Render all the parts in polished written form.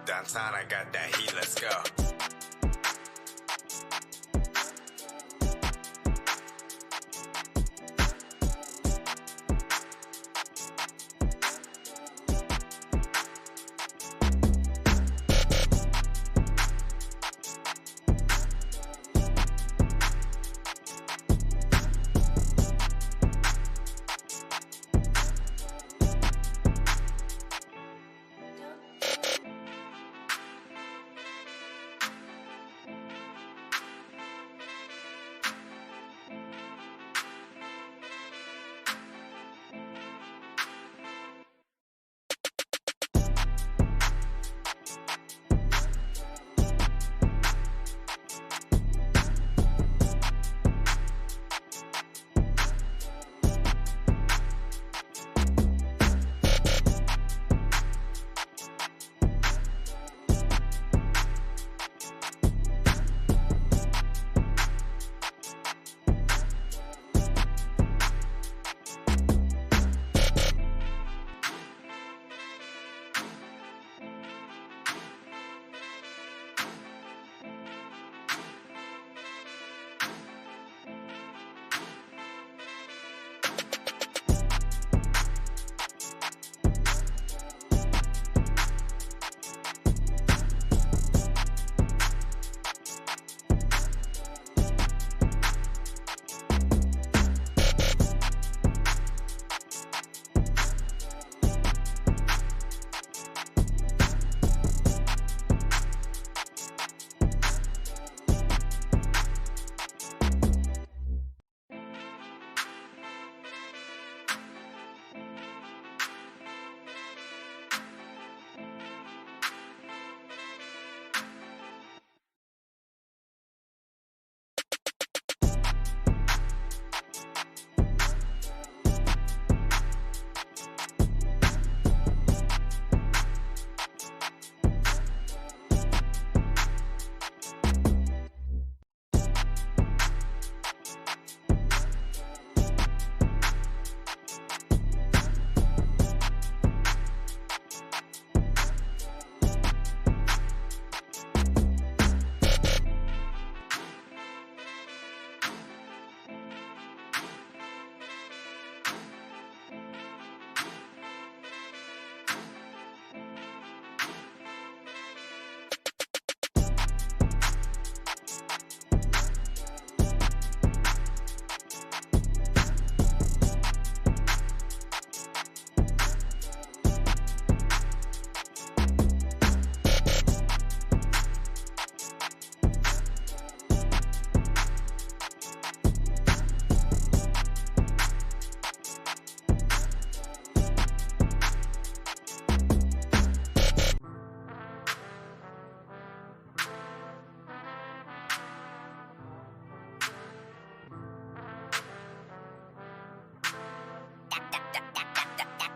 Downtown, I got that heat, let's go.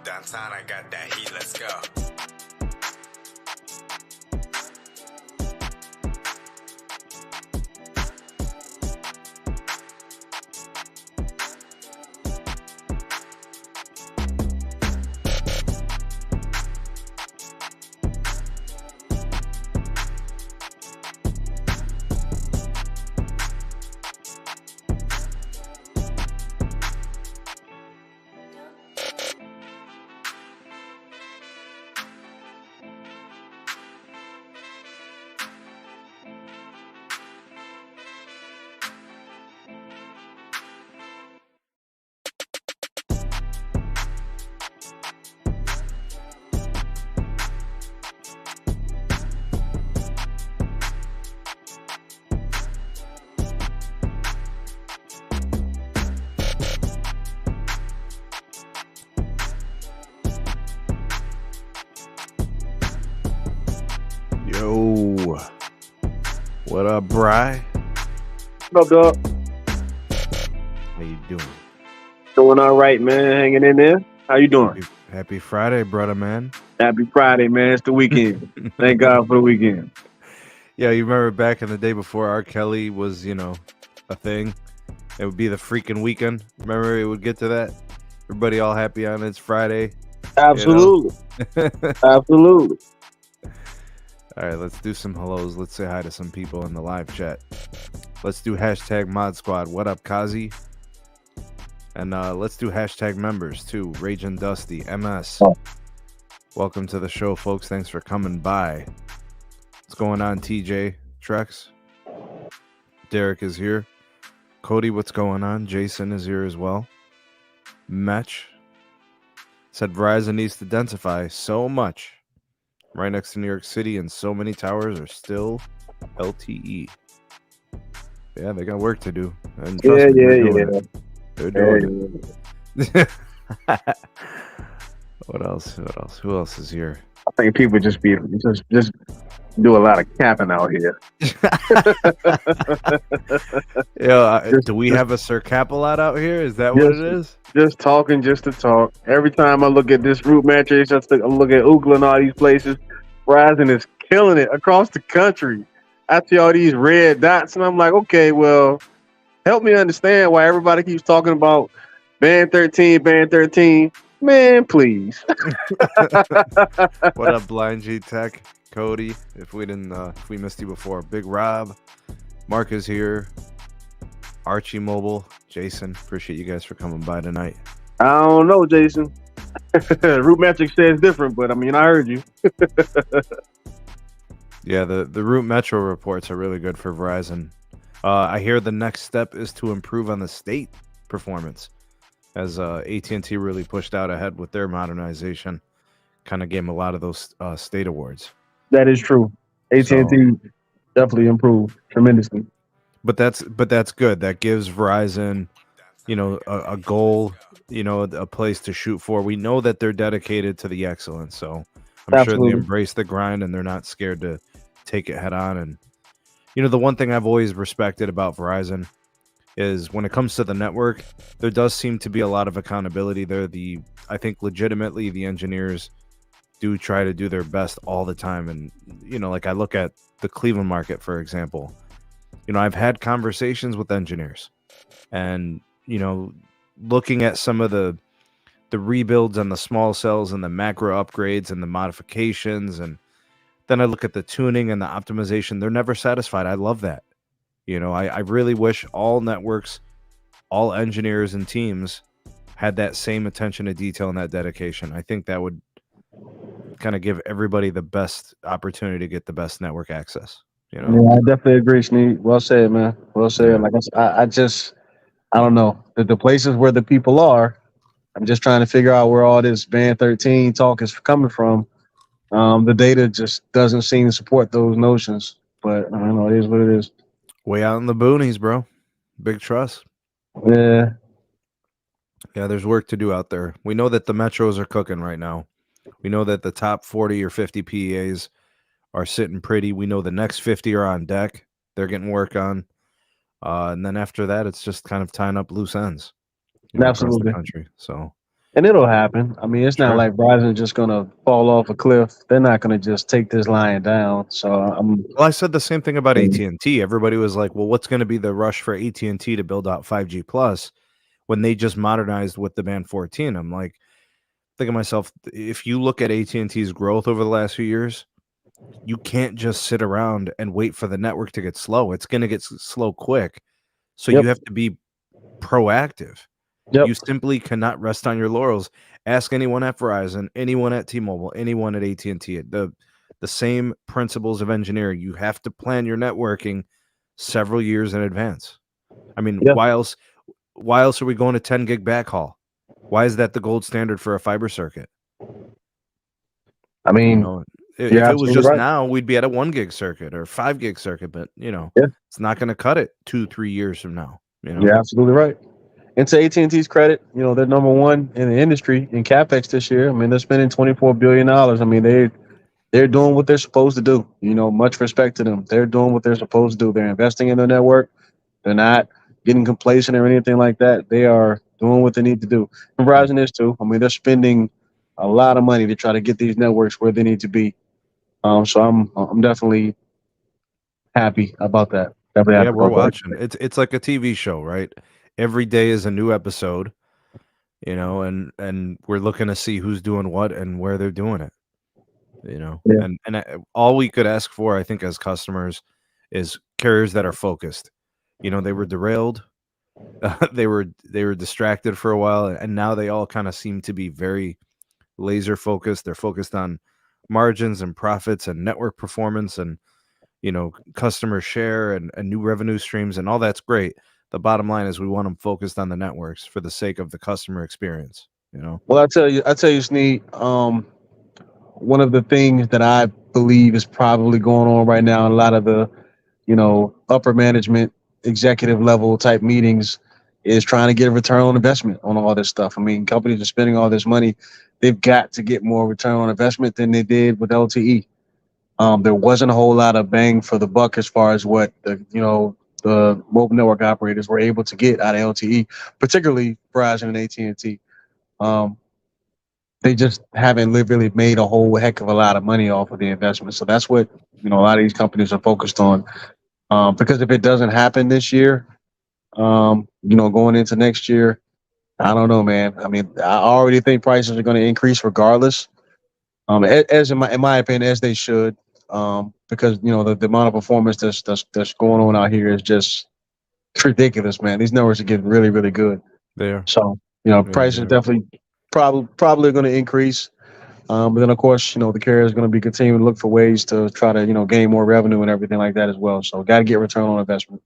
Downtown, I got that heat, let's go. Yo, what up, Bri? What up, dog? How you doing? Doing all right, man. Hanging in there. How you doing? Happy Friday, brother, man. Happy Friday, man. It's the weekend. Thank God for the weekend. Yeah, you remember back in the day before R. Kelly was, a thing? It would be the freaking weekend. Remember it would get to that? Everybody all happy on it's Friday. Absolutely. Absolutely. All right, let's do some hellos. Let's say hi to some people in the live chat. Let's do hashtag Mod Squad. What up, Kazi? And let's do hashtag members too. Rage and Dusty, MS. Welcome to the show, folks. Thanks for coming by. What's going on, TJ? Trex? Derek is here. Cody, what's going on? Jason is here as well. Metch said Verizon needs to densify so much. Right next to New York City, and so many towers are still LTE. Yeah, they got work to do. And trust me, they're doing it. They're doing it. What else? Who else is here? I think people just do a lot of capping out here. Do we have a Sir Cap-a-lot out here? Is that what it is? Just talking just to talk. Every time I look at this root matrix, I look at Ookla and all these places. Verizon is killing it across the country. I see all these red dots, and I'm like, okay, well, help me understand why everybody keeps talking about band 13. Man, please. What up, Blind G Tech? Cody, if we missed you before. Big Rob, Mark is here. Archie Mobile, Jason, appreciate you guys for coming by tonight. I don't know, Jason. Root Metric says different, but I mean, I heard you. Yeah, the Root Metro reports are really good for Verizon. I hear the next step is to improve on the state performance, as AT&T really pushed out ahead with their modernization. Kind of gave them a lot of those state awards. That is true. AT&T definitely improved tremendously. But that's good. That gives Verizon, a goal, a place to shoot for. We know that they're dedicated to the excellence, so I'm sure they embrace the grind and they're not scared to take it head on. And the one thing I've always respected about Verizon is when it comes to the network, there does seem to be a lot of accountability there. I think legitimately the engineers do try to do their best all the time. And like I look at the Cleveland market, for example. I've had conversations with engineers, and looking at some of the rebuilds on the small cells and the macro upgrades and the modifications, and then I look at the tuning and the optimization. They're never satisfied. I love that. I really wish all networks, all engineers and teams had that same attention to detail and that dedication. I think that would kind of give everybody the best opportunity to get the best network access. Yeah, I definitely agree, Sneed. Well said, man. Well said. Yeah. Like I don't know the places where the people are. I'm just trying to figure out where all this band 13 talk is coming from. The data just doesn't seem to support those notions. But I don't know. It is what it is. Way out in the boonies, bro. Big trust. Yeah. Yeah, there's work to do out there. We know that the metros are cooking right now. We know that the top 40 or 50 PEAs are sitting pretty. We know the next 50 are on deck. They're getting work on. And then after that, it's just kind of tying up loose ends across the country. So, and it'll happen. I mean, it's not like Verizon just going to fall off a cliff. They're not going to just take this line down. So well, I said the same thing about AT&T. Everybody was like, well, what's going to be the rush for AT&T to build out 5G plus when they just modernized with the band 14? I'm like, thinking to myself, if you look at AT&T's growth over the last few years, you can't just sit around and wait for the network to get slow. It's going to get slow quick. So you have to be proactive. You simply cannot rest on your laurels. Ask anyone at Verizon, anyone at T-Mobile, anyone at AT&T. The same principles of engineering. You have to plan your networking several years in advance. I mean, why else are we going to 10 gig backhaul? Why is that the gold standard for a fiber circuit? I mean, if it was just now, we'd be at a 1 gig circuit or 5 gig circuit, but it's not going to cut it 2-3 years from now. You're absolutely right. And to AT&T's credit, they're number one in the industry in CapEx this year. I mean, they're spending $24 billion. I mean, they're doing what they're supposed to do. Much respect to them. They're doing what they're supposed to do. They're investing in their network. They're not getting complacent or anything like that. They are doing what they need to do. And Verizon is too. I mean, they're spending a lot of money to try to get these networks where they need to be. So I'm definitely happy about that. Yeah, we're watching. It's like a TV show, right? Every day is a new episode, and we're looking to see who's doing what and where they're doing it. Yeah. And all we could ask for, I think, as customers, is carriers that are focused. They were derailed, they were distracted for a while, and now they all kind of seem to be very laser focused. They're focused on margins and profits and network performance and customer share and new revenue streams, and all that's great. The bottom line is we want them focused on the networks for the sake of the customer experience. Well, I tell you, Sneed. One of the things that I believe is probably going on right now in a lot of the upper management, executive level type meetings is trying to get a return on investment on all this stuff. I mean, companies are spending all this money. They've got to get more return on investment than they did with LTE. There wasn't a whole lot of bang for the buck as far as what the mobile network operators were able to get out of LTE, particularly Verizon and AT&T. Um, they just haven't really made a whole heck of a lot of money off of the investment. So that's what a lot of these companies are focused on. Because if it doesn't happen this year, going into next year, I don't know, man. I mean, I already think prices are going to increase regardless. As in my opinion, as they should, because the amount of performance that's going on out here is just ridiculous, man. These numbers are getting really, really good. There. So Yeah, prices yeah. definitely probably going to increase. But then of course, the carrier is going to be continuing to look for ways to try to gain more revenue and everything like that as well. So got to get return on investment.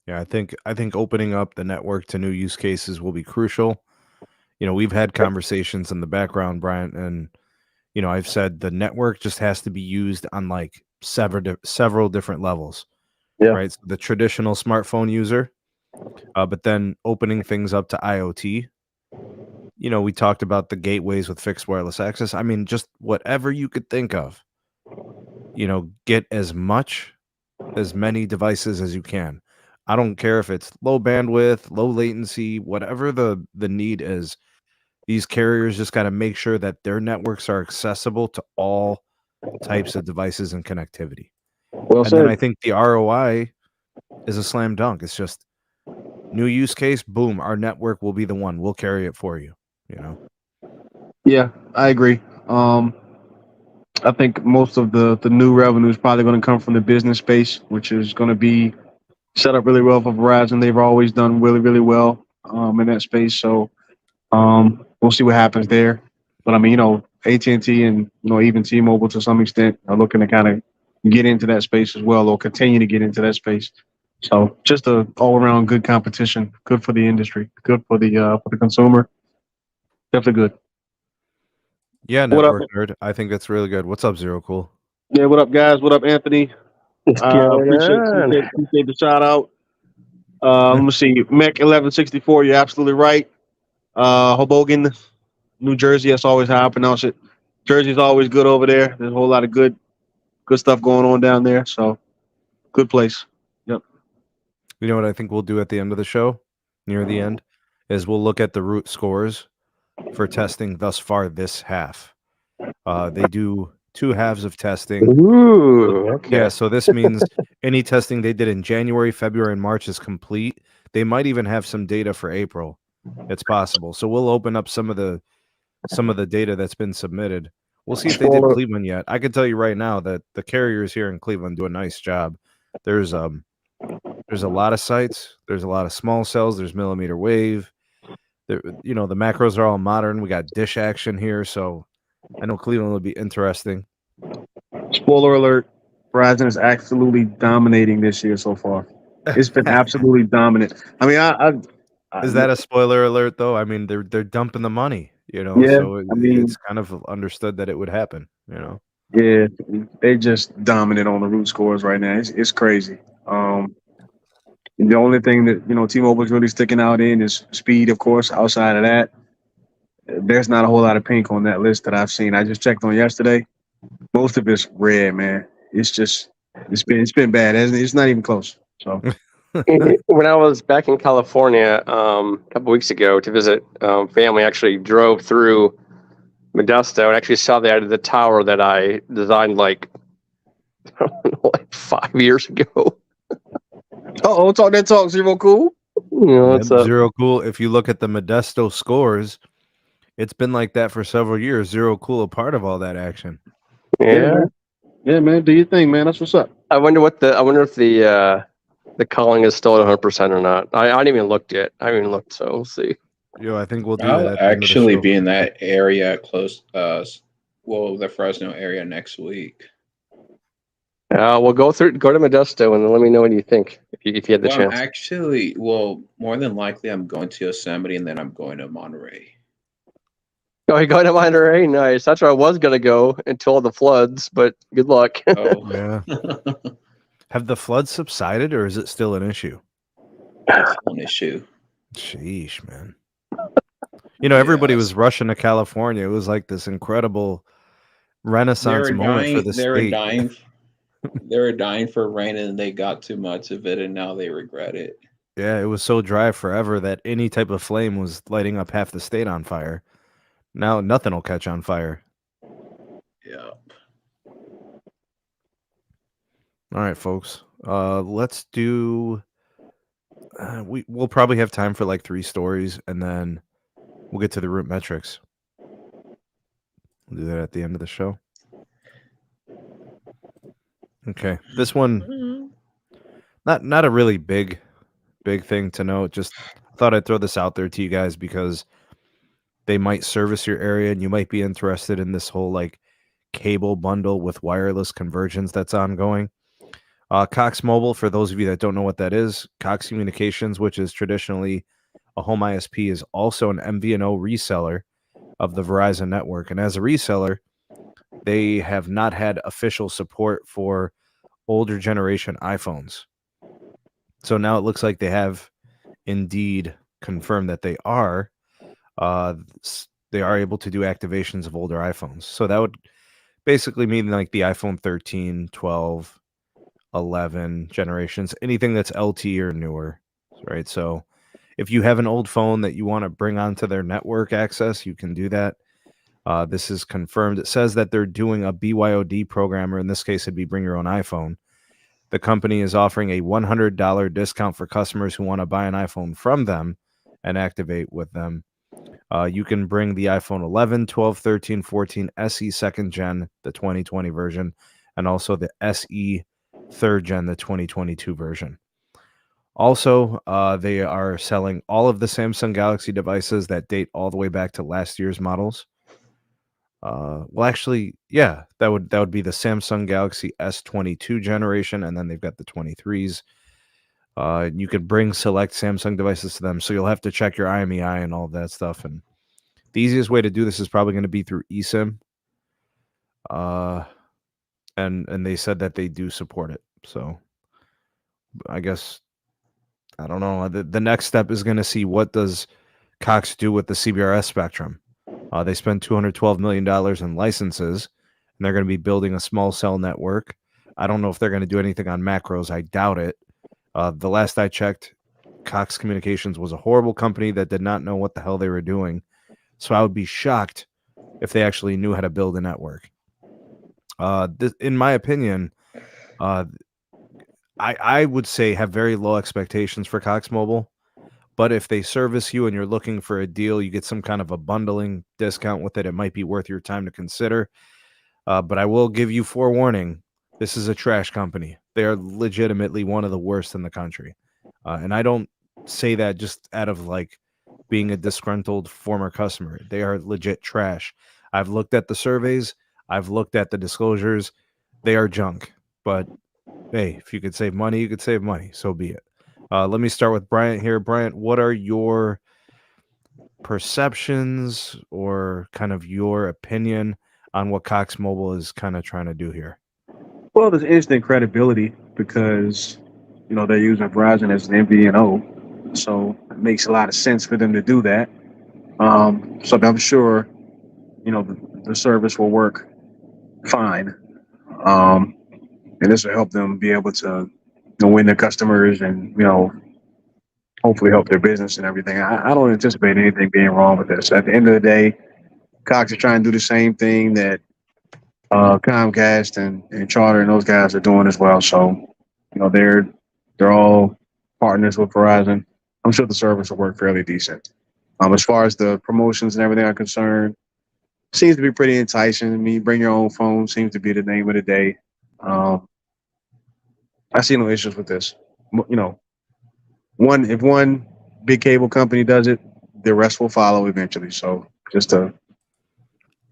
Yeah, I think opening up the network to new use cases will be crucial. We've had conversations in the background, Brian, and I've said the network just has to be used on like several different levels, Yeah. right? So the traditional smartphone user, but then opening things up to IoT. We talked about the gateways with fixed wireless access. I mean, just whatever you could think of, get as many devices as you can. I don't care if it's low bandwidth, low latency, whatever the need is. These carriers just got to make sure that their networks are accessible to all types of devices and connectivity. Well And then said. I think the ROI is a slam dunk. It's just new use case, boom, our network will be the one. We'll carry it for you. Yeah, I agree. I think most of the new revenue is probably going to come from the business space, which is going to be set up really well for Verizon. They've always done really, really well in that space. So we'll see what happens there. But I mean, AT&T and even T-Mobile to some extent are looking to kind of get into that space as well, or continue to get into that space. So just a all around good competition, good for the industry, good for the consumer. Definitely good. Yeah, What up? network nerd. I think that's really good. What's up, Zero Cool? Yeah, what up, guys? What up, Anthony? What's going Appreciate, on? appreciate appreciate the shout out. Let me see. Mech 1164. You're absolutely right. Hoboken, New Jersey. That's always how I pronounce it. Jersey's always good over there. There's a whole lot of good stuff going on down there. So good place. Yep. You know what I think we'll do at the end of the show, near the end, is we'll look at the root scores for testing thus far this half. They do 2 halves of testing. Ooh, okay. Yeah, so this means any testing they did in January, February, and March is complete. They might even have some data for April. It's possible. So we'll open up some of the data that's been submitted. We'll see if they did Spoiler. Cleveland yet. I can tell you right now that the carriers here in Cleveland do a nice job. There's a lot of sites. There's a lot of small cells. There's millimeter wave. The macros are all modern. We got dish action here, so I know Cleveland will be interesting. Spoiler alert: Verizon is absolutely dominating this year so far. It's been absolutely dominant. I mean, Is that a spoiler alert, though? I mean, they're dumping the money, Yeah, so I mean, it's kind of understood that it would happen. yeah, they just dominant on the root scores right now. It's crazy. The only thing that T-Mobile is really sticking out in is speed, of course. Outside of that, there's not a whole lot of pink on that list that I've seen. I just checked on yesterday. Most of it's red, man. It's been bad. It's not even close. So When I was back in California a couple weeks ago to visit family, I actually drove through Modesto and actually saw the tower that I designed like 5 years ago. talk that talk, Zero Cool. What's up? Zero Cool. If you look at the Modesto scores, it's been like that for several years. Zero Cool, a part of all that action. Yeah. Yeah, man. Do your thing, man. That's what's up. I wonder if the calling is still at 100% or not. I haven't even looked yet. I haven't even looked, so we'll see. Yo, I think we'll do that I'll at the end of the actually show. be in that area close, the Fresno area next week. We'll go to Modesto and let me know what you think if you had the Well, chance. more than likely, I'm going to Yosemite and then I'm going to Monterey. Oh, you're going to Monterey? Nice. That's where I was gonna go until the floods, but good luck. Oh, Yeah. Have the floods subsided, or is it still an issue? That's an issue. Sheesh, man. You know, everybody was rushing to California. It was like this incredible renaissance moment for the state. They were dying for rain, and they got too much of it, and now they regret it. Yeah, it was so dry forever that any type of flame was lighting up half the state on fire. Now nothing will catch on fire. Yeah. All right, folks. Let's do. We'll probably have time for like 3 stories, and then we'll get to the root metrics. We'll do that at the end of the show. Okay, this one, not a really big thing to note. Just thought I'd throw this out there to you guys because they might service your area, and you might be interested in this whole like cable bundle with wireless convergence that's ongoing. Cox Mobile, for those of you that don't know what that is, Cox Communications, which is traditionally a home ISP, is also an MVNO reseller of the Verizon network. And as a reseller, they have not had official support for older generation iPhones. So now it looks like they have indeed confirmed that they are able to do activations of older iPhones. So that would basically mean like the iPhone 13, 12, 11 generations, anything that's LTE or newer, right? So if you have an old phone that you want to bring onto their network access, you can do that. This is confirmed. It says that they're doing a BYOD program, or in this case, it'd be bring your own iPhone. The company is offering a $100 discount for customers who want to buy an iPhone from them and activate with them. You can bring the iPhone 11, 12, 13, 14, SE second gen, the 2020 version, and also the SE third gen, the 2022 version. Also, they are selling all of the Samsung Galaxy devices that date all the way back to last year's models. Well, actually, yeah, that would be the Samsung Galaxy S22 generation, and then they've got the 23s. You could bring select Samsung devices to them, so you'll have to check your IMEI and all of that stuff. And the easiest way to do this is probably going to be through eSIM. And they said that they do support it. So I guess, I don't know. The next step is going to see what does Cox do with the CBRS spectrum. They spend $212 million in licenses, and they're going to be building a small cell network. I don't know if they're going to do anything on macros. I doubt it. The last I checked, Cox Communications was a horrible company that did not know what the hell they were doing. So I would be shocked if they actually knew how to build a network. In my opinion, I would say have very low expectations for Cox Mobile. But if they service you and you're looking for a deal, you get some kind of a bundling discount with it, it might be worth your time to consider. But I will give you forewarning. This is a trash company. They are legitimately one of the worst in the country. And I don't say that just out of like being a disgruntled former customer. They are legit trash. I've looked at the surveys. I've looked at the disclosures. They are junk. But hey, if you could save money, you could save money. So be it. Let me start with Bryant here. Bryant, what are your perceptions or kind of your opinion on what Cox Mobile is kind of trying to do here? Well, there's instant credibility because, they're using Verizon as an MVNO. So it makes a lot of sense for them to do that. So I'm sure, the service will work fine. And this will help them be able to win their customers and, hopefully help their business and everything. I don't anticipate anything being wrong with this. At the end of the day, Cox is trying to do the same thing that Comcast and Charter and those guys are doing as well. So, they're all partners with Verizon. I'm sure the service will work fairly decent. As far as the promotions and everything are concerned, seems to be pretty enticing. I mean, bring your own phone seems to be the name of the day. Um, I see no issues with this. You know, if one big cable company does it, the rest will follow eventually. So just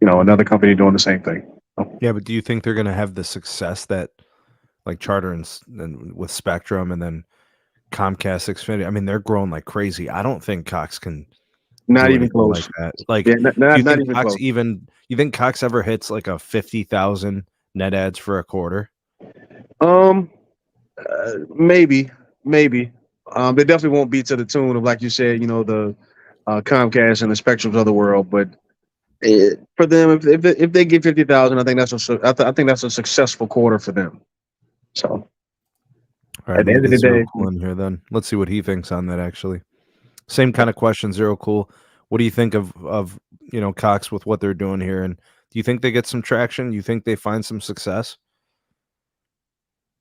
another company doing the same thing. Yeah, but do you think they're going to have the success that like Charter and with Spectrum and then Comcast Xfinity? I mean, they're growing like crazy. I don't think Cox can Not do even anything like close. that. Like, Yeah, do you not think even Cox close. you think Cox ever hits like a 50,000 net ads for a quarter? Maybe, maybe. They definitely won't be to the tune of, like you said, the Comcast and the Spectrums of the world. But for them, if they get 50,000, I think I think that's a successful quarter for them. So All right, at let the me end of get the Zero day, Cool in here then. Let's see what he thinks on that actually. Same kind of question, Zero Cool. What do you think of Cox with what they're doing here? And do you think they get some traction? You think they find some success?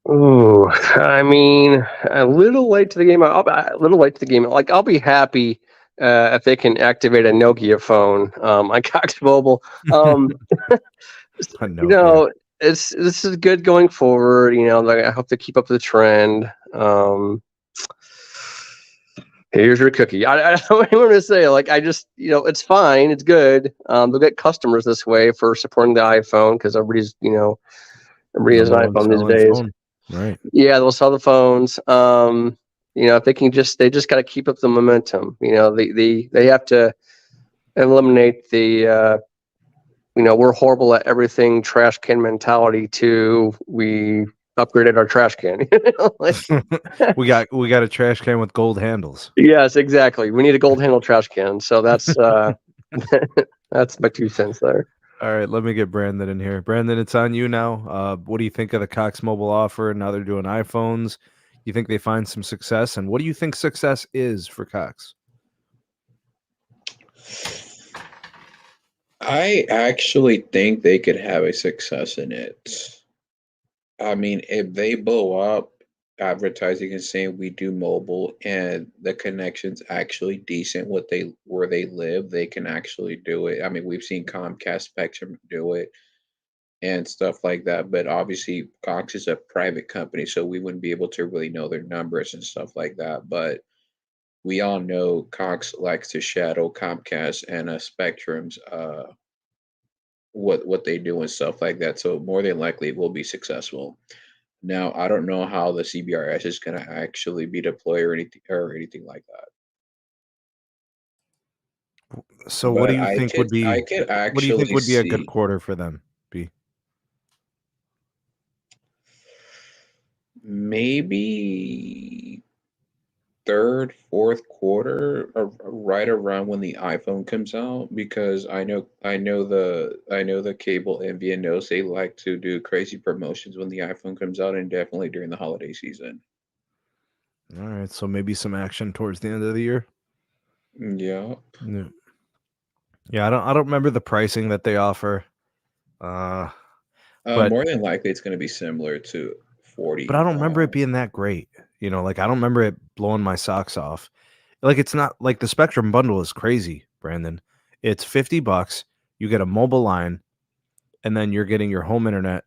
Ooh, I mean, a little late to the game. A little late to the game. Like, I'll be happy if they can activate a Nokia phone on Cox Mobile. I know, This is good going forward. Like, I hope they keep up the trend. Here's your cookie. I don't want to say, like, I just, it's fine. It's good. They'll get customers this way for supporting the iPhone because everybody has an number one iPhone these selling days. phone. Right. Yeah, they'll sell the phones. If they just got to keep up the momentum. They have to eliminate the we're horrible at everything trash can mentality to we upgraded our trash can. we got a trash can with gold handles. Yes, exactly. We need a gold handle trash can. So that's that's my 2 cents there. All right, let me get Brandon in here. Brandon, it's on you now. What do you think of the Cox Mobile offer? Now they're doing iPhones. You think they find some success? And what do you think success is for Cox? I actually think they could have a success in it. I mean, if they blow up advertising and saying we do mobile and the connection's actually decent where they live, they can actually do it. I mean, we've seen Comcast Spectrum do it and stuff like that, but obviously Cox is a private company, so we wouldn't be able to really know their numbers and stuff like that. But we all know Cox likes to shadow Comcast and Spectrum's what they do and stuff like that. So more than likely it will be successful. Now I don't know how the CBRS is going to actually be deployed or anything like that. So what do But you think would be I could what do you think actually would be a good see quarter for them? B. maybe third, fourth quarter, right around when the iPhone comes out, because I know the cable MVNOs, they like to do crazy promotions when the iPhone comes out, and definitely during the holiday season. All right, so maybe some action towards the end of the year. Yeah. Yeah. Yeah, I don't remember the pricing that they offer. But More than likely, it's going to be similar to but I 40. don't remember it being that great. Like I don't remember it blowing my socks off. Like it's not like the Spectrum bundle is crazy, Brandon. It's $50. You get a mobile line, and then you're getting your home internet,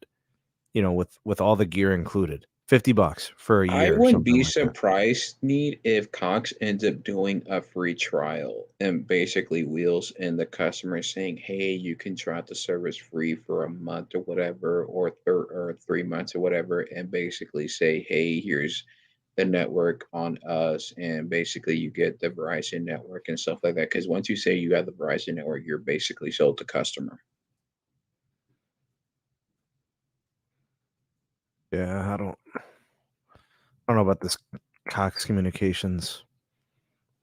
with all the gear included. $50 for a I year or wouldn't something be like that. surprised, Need, if Cox ends up doing a free trial and basically wheels in the customer saying, "Hey, you can try out the service free for a month or whatever, or 3 months or whatever," and basically say, "Hey, here's the network on us," and basically you get the Verizon network and stuff like that. Because once you say you got the Verizon network, you're basically sold to customer. Yeah, I don't know about this Cox Communications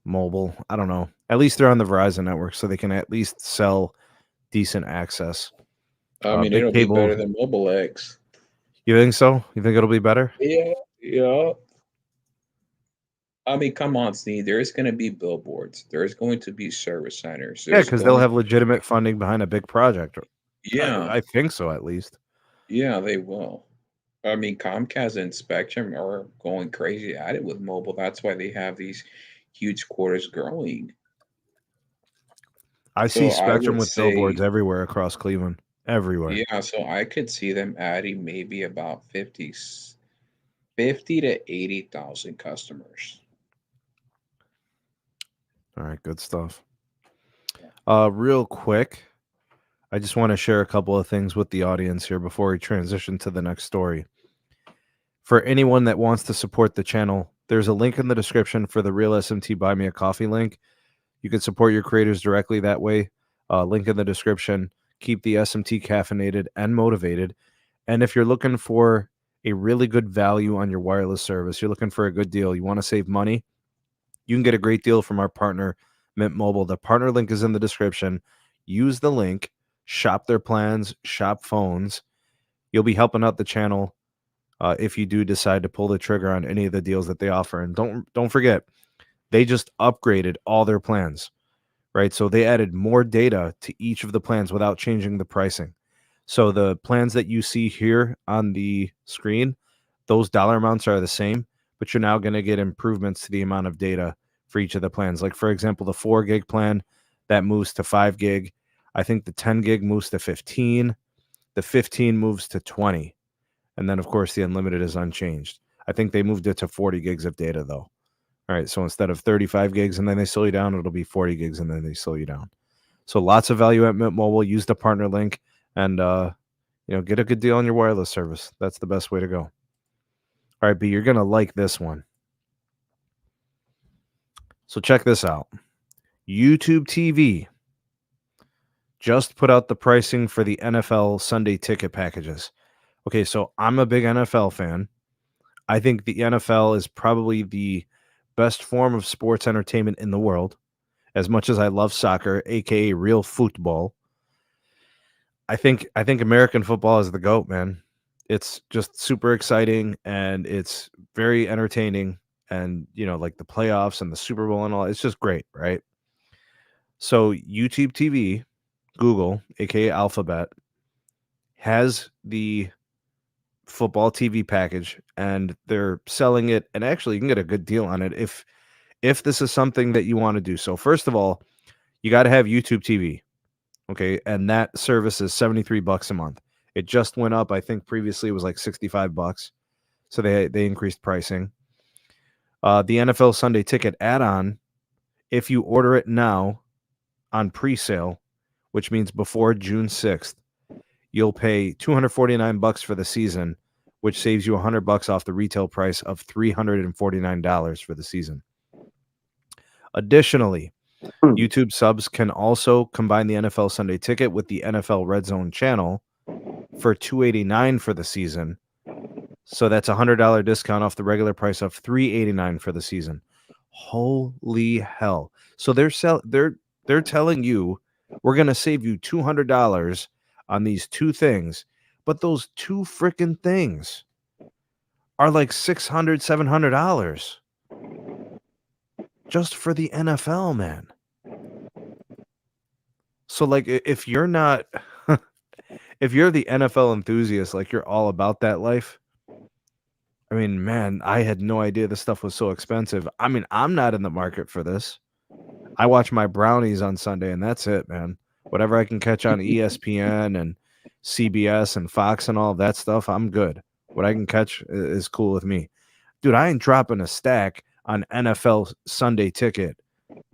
mobile. I don't know. At least they're on the Verizon network, so they can at least sell decent access. I mean, Big it'll be cable. better than Mobile X. You think so? You think it'll be better? Yeah, yeah. I mean, come on, Steve. There's going to be billboards. There's going to be service centers. Yeah, There's because they'll going, have legitimate funding behind a big project. I, yeah, I think so, at least. yeah, they will. I mean, Comcast and Spectrum are going crazy at it with mobile. That's why they have these huge quarters growing. I see So I Spectrum would with billboards say, everywhere across Cleveland. Everywhere. yeah, so I could see them adding maybe about 50 to 80,000 customers. All right, good stuff. Real quick, I just want to share a couple of things with the audience here before we transition to the next story. For anyone that wants to support the channel, there's a link in the description for the Real SMT Buy Me a Coffee link. You can support your creators directly that way. Link in the description. Keep the SMT caffeinated and motivated. And if you're looking for a really good value on your wireless service, you're looking for a good deal, you want to save money, you can get a great deal from our partner, Mint Mobile. The partner link is in the description. Use the link, shop their plans, shop phones. You'll be helping out the channel if you do decide to pull the trigger on any of the deals that they offer. And don't forget, they just upgraded all their plans, right? So they added more data to each of the plans without changing the pricing. So the plans that you see here on the screen, those dollar amounts are the same, but you're now going to get improvements to the amount of data for each of the plans. Like, for example, the 4 gig plan that moves to 5 gig. I think the 10 gig moves to 15. The 15 moves to 20. And then, of course, the unlimited is unchanged. I think they moved it to 40 gigs of data, though. All right, so instead of 35 gigs and then they slow you down, it'll be 40 gigs and then they slow you down. So lots of value at Mint Mobile. Use the partner link and get a good deal on your wireless service. That's the best way to go. All right, B, you're gonna like this one. So check this out. YouTube TV just put out the pricing for the NFL Sunday ticket packages. Okay, so I'm a big NFL fan. I think the NFL is probably the best form of sports entertainment in the world. As much as I love soccer, aka real football, I think American football is the GOAT, man. It's just super exciting and it's very entertaining, and like the playoffs and the Super Bowl and all, it's just great, right? So YouTube TV, Google, aka Alphabet, has the football TV package and they're selling it, and actually you can get a good deal on it if this is something that you want to do. So first of all, you got to have YouTube TV. Okay, and that service is $73 a month. It just went up. I think previously it was like $65. So they increased pricing. The NFL Sunday Ticket add-on, if you order it now on pre-sale, which means before June 6th, you'll pay $249 for the season, which saves you $100 off the retail price of $349 for the season. Additionally, YouTube subs can also combine the NFL Sunday Ticket with the NFL Red Zone channel for $289 for the season. So that's a $100 discount off the regular price of $389 for the season. Holy hell. So they're telling you we're going to save you $200 on these two things, but those two freaking things are like $600, $700 just for the NFL, man. So like if you're not if you're the NFL enthusiast, like you're all about that life. I mean, man, I had no idea this stuff was so expensive. I mean, I'm not in the market for this. I watch my Brownies on Sunday and that's it, man. Whatever I can catch on ESPN and CBS and Fox and all of that stuff, I'm good. What I can catch is cool with me. Dude, I ain't dropping a stack on NFL Sunday Ticket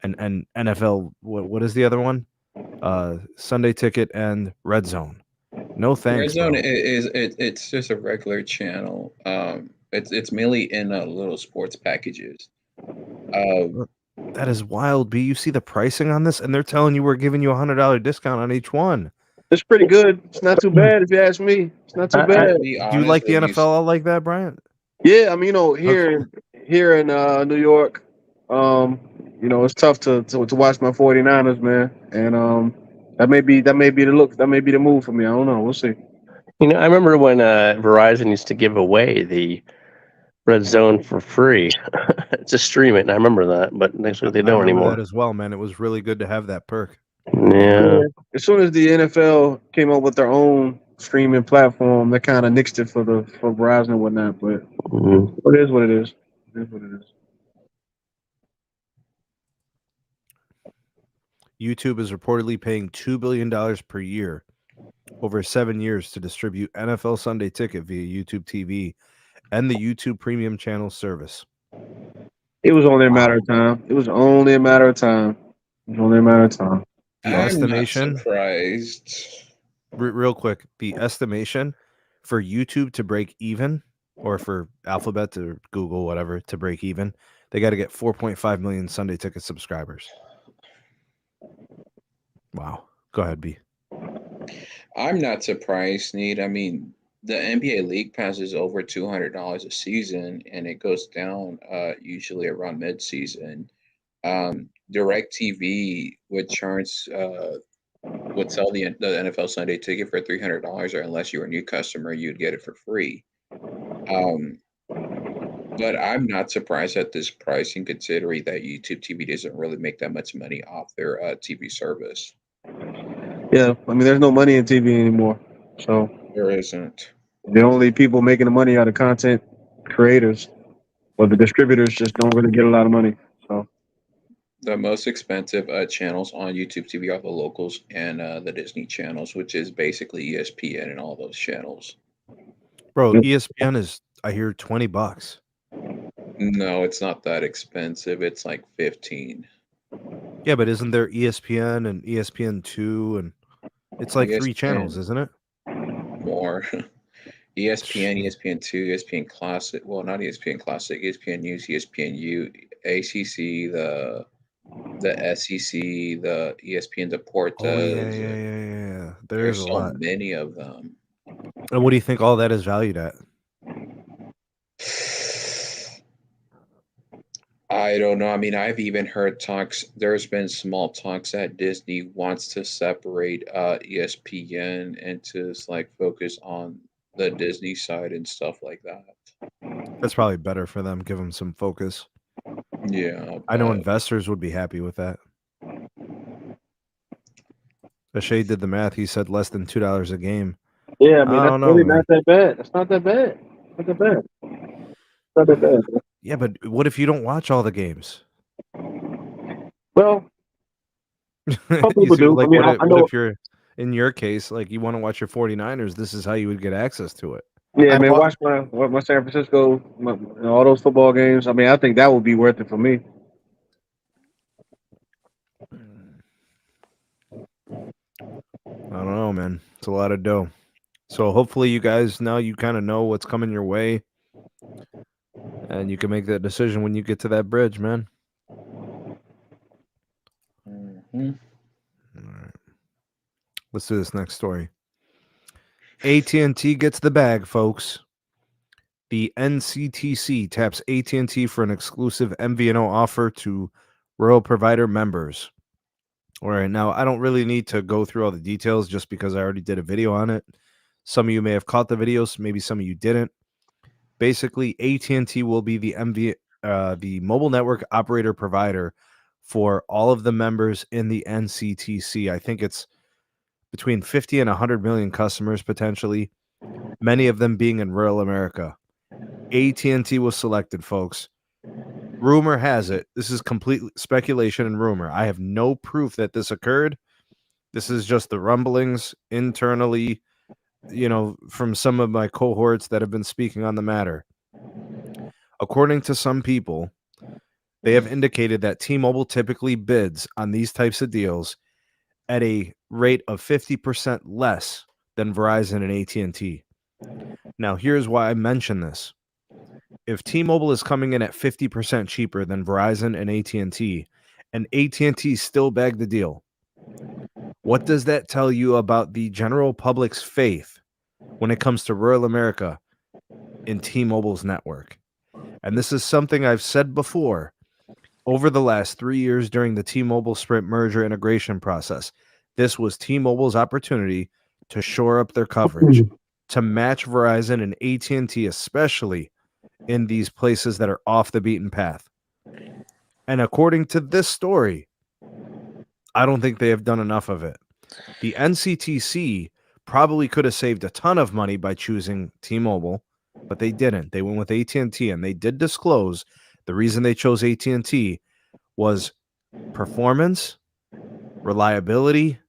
and NFL, what is the other one? Sunday Ticket and Red Zone. No thanks, Red Zone bro. it's just a regular channel. It's mainly in little sports packages. That is wild, B. You see the pricing on this, and they're telling you we're giving you $100 discount on each one. It's pretty good. It's not too bad if you ask me. It's not too bad. To be Do you like honest the with you, NFL all like that, Bryant? Yeah, I mean, here Okay. in New York, it's tough to watch my 49ers, man. And that may be the look. That may be the move for me. I don't know. We'll see. I remember when Verizon used to give away the Red Zone for free to stream it, and I remember that, but actually they I don't remember that anymore. as well, man. It was really good to have that perk. Yeah. As soon as the NFL came up with their own streaming platform, they kind of nixed it for Verizon and whatnot. But it is what it is. It is what it is. YouTube is reportedly paying $2 billion per year over 7 years to distribute NFL Sunday Ticket via YouTube TV and the YouTube Premium Channel service. It was only a matter of time. It was only a matter of time. It was only a matter of time. The I'm estimation, not surprised. real quick, the estimation for YouTube to break even, or for Alphabet or Google, whatever, to break even, they got to get 4.5 million Sunday Ticket subscribers. Wow. Go ahead, B. I'm not surprised, Need. I mean, the NBA League Pass is over $200 a season, and it goes down usually around mid-season. DirecTV would charge would sell the NFL Sunday Ticket for $300, or unless you were a new customer, you'd get it for free. But I'm not surprised at this pricing, considering that YouTube TV doesn't really make that much money off their TV service. Yeah, I mean, there's no money in TV anymore. So There isn't. the only people making the money are the content creators, or the distributors just don't really get a lot of money. So The most expensive channels on YouTube TV are the locals and the Disney channels, which is basically ESPN and all those channels. Bro, Yep. ESPN is, I hear, $20. No, it's not that expensive. It's like 15. Yeah, but isn't there ESPN and ESPN2 and it's like 3 channels, ESPN isn't it? more. ESPN, ESPN2, ESPN Classic. Well, not ESPN Classic. ESPN News, ESPNU, ACC, the SEC, the ESPN Deportes. Oh yeah. There's There's a so lot. many of them. And what do you think all that is valued at? I don't know. I mean, I've even heard talks. There's been small talks that Disney wants to separate ESPN and to like focus on the Disney side and stuff like that. That's probably better for them. Give them some focus. Yeah, I know but investors would be happy with that. Ashay did the math. He said less than $2 a game. yeah, I mean, I that's don't know, really man. not that bad. That's not that bad. Not that bad. Not that bad. Yeah, but what if you don't watch all the games? Well, some You people see, do. like, I mean, I what know. if you're in your case, like you want to watch your 49ers? This is how you would get access to it. Yeah, I man, wa- watch my San Francisco, all those football games. I mean, I think that would be worth it for me. I don't know, man. It's a lot of dough. So hopefully you guys now you kind of know what's coming your way, and you can make that decision when you get to that bridge, man. mhm. All right. Let's do this next story. AT&T gets the bag, folks. The NCTC taps AT&T for an exclusive MVNO offer to rural provider members. All right, now I don't really need to go through all the details just because I already did a video on it. Some of you may have caught the videos, maybe some of you didn't. Basically, AT&T will be the mobile network operator provider for all of the members in the NCTC. I think it's between 50 and 100 million customers potentially, many of them being in rural America. AT&T was selected, folks. Rumor has it, this is complete speculation and rumor. I have no proof that this occurred. This is just the rumblings internally, from some of my cohorts that have been speaking on the matter. According to some people, they have indicated that T-Mobile typically bids on these types of deals at a rate of 50% less than Verizon and AT&T. Now, here's why I mention this. If T-Mobile is coming in at 50% cheaper than Verizon and AT&T still bagged the deal, what does that tell you about the general public's faith when it comes to rural America in T-Mobile's network? And this is something I've said before over the last 3 years during the T-Mobile Sprint merger integration process. This was T-Mobile's opportunity to shore up their coverage, to match Verizon and AT&T, especially in these places that are off the beaten path. And according to this story, I don't think they have done enough of it. The NCTC probably could have saved a ton of money by choosing T-Mobile, but they didn't. They went with AT&T, and they did disclose the reason they chose AT&T was performance reliability,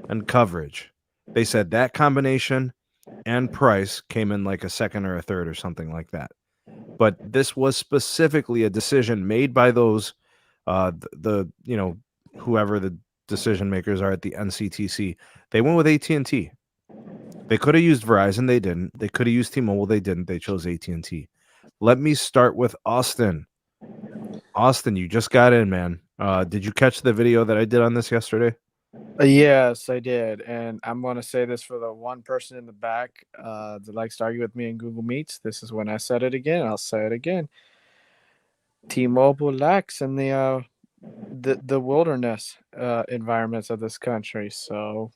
and coverage. They said that combination and price came in like a second or a third or something like that. But this was specifically a decision made by those whoever the decision makers are at the NCTC. They went with AT&T. They could have used Verizon, they didn't. They could have used T-Mobile, they didn't. They chose AT&T. Let me start with Austin. Austin, you just got in, man. Did you catch the video that I did on this yesterday? Yes, I did. And I'm going to say this for the one person in the back that likes to argue with me in Google Meets. This is when I said it again. I'll say it again. T-Mobile lacks in the wilderness environments of this country. So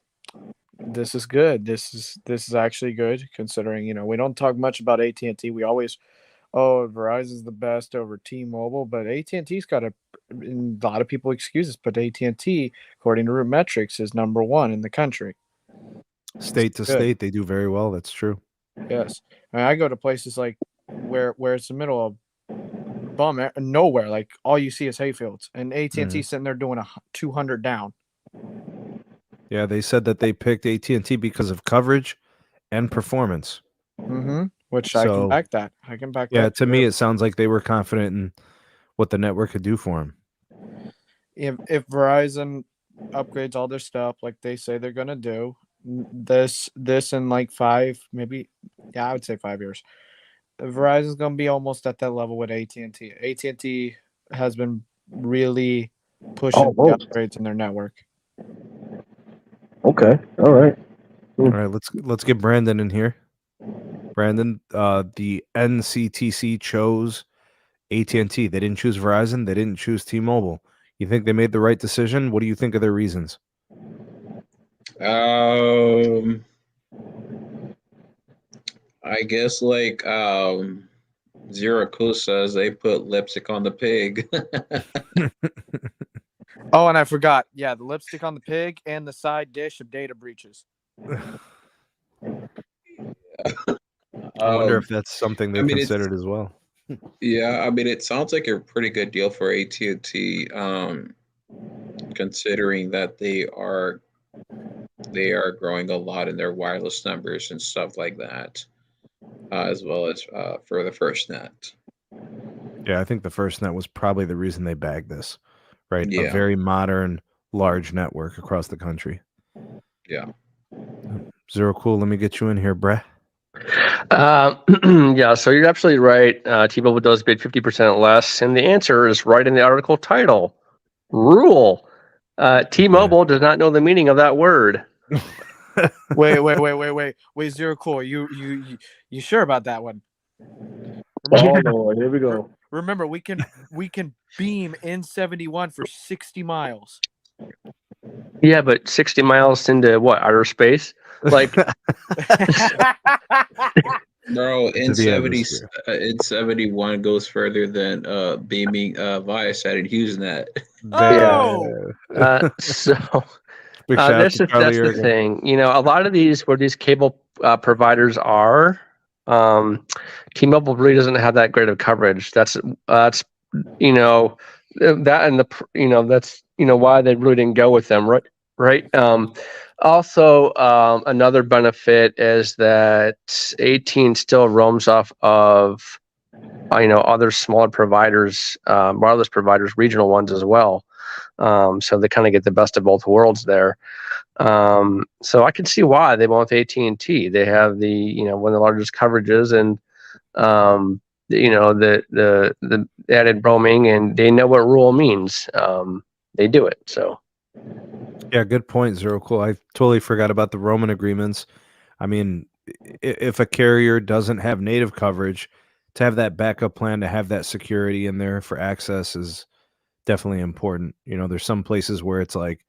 this is good. This is actually good considering, we don't talk much about AT&T. We always, Verizon's the best over T-Mobile, but AT&T's got a lot of people excuses, but AT&T, according to Root Metrics, is number one in the country. State to state, they do very well. That's true. Yes. I go to places like where it's the middle of nowhere, like all you see is hayfields, and AT&T sitting there doing 200 down. Yeah, they said that they picked AT&T because of coverage and performance. Which I can back that. I can back that. Yeah, to me, it sounds like they were confident in what the network could do for them. If Verizon upgrades all their stuff like they say they're going to do, this in like 5, maybe, I would say 5 years, Verizon's going to be almost at that level with AT&T. AT&T has been really pushing upgrades in their network. Okay. All right. All right, let's get Brandon in here. Brandon, the NCTC chose AT&T. They didn't choose Verizon. They didn't choose T-Mobile. You think they made the right decision? What do you think of their reasons? I guess like Zero Cool says, they put lipstick on the pig. Oh, and I forgot. Yeah, the lipstick on the pig and the side dish of data breaches. I wonder if that's something they considered as well. Yeah, it sounds like a pretty good deal for AT&T, considering that they are growing a lot in their wireless numbers and stuff like that, as well as for the FirstNet. Yeah, I think the FirstNet was probably the reason they bagged this, right? Yeah. A very modern, large network across the country. Yeah. Zero Cool, let me get you in here, Brett. Yeah, so you're absolutely right. T-Mobile does bid 50% less, and the answer is right in the article title. Rule. T-Mobile does not know the meaning of that word. Wait, Zero Cool. You sure about that one? Oh Lord, here we go. Remember, we can beam N71 for 60 miles. Yeah, but 60 miles into what, outer space? Like, bro, N71 goes further than beaming Viasat and HughesNet. So that's the thing. A lot of these where these cable providers are, T-Mobile really doesn't have that great of coverage. That's that, and that's why they really didn't go with them, right? Also, another benefit is that AT&T still roams off of other smaller providers, wireless providers, regional ones as well. So they kind of get the best of both worlds there. So I can see why they went with AT&T. They have the one of the largest coverages, and the added roaming, and they know what rural means. They do it. So yeah, good point, Zero Cool. I totally forgot about the roaming agreements. I mean, if a carrier doesn't have native coverage, to have that backup plan, to have that security in there for access is definitely important. There's some places where it's like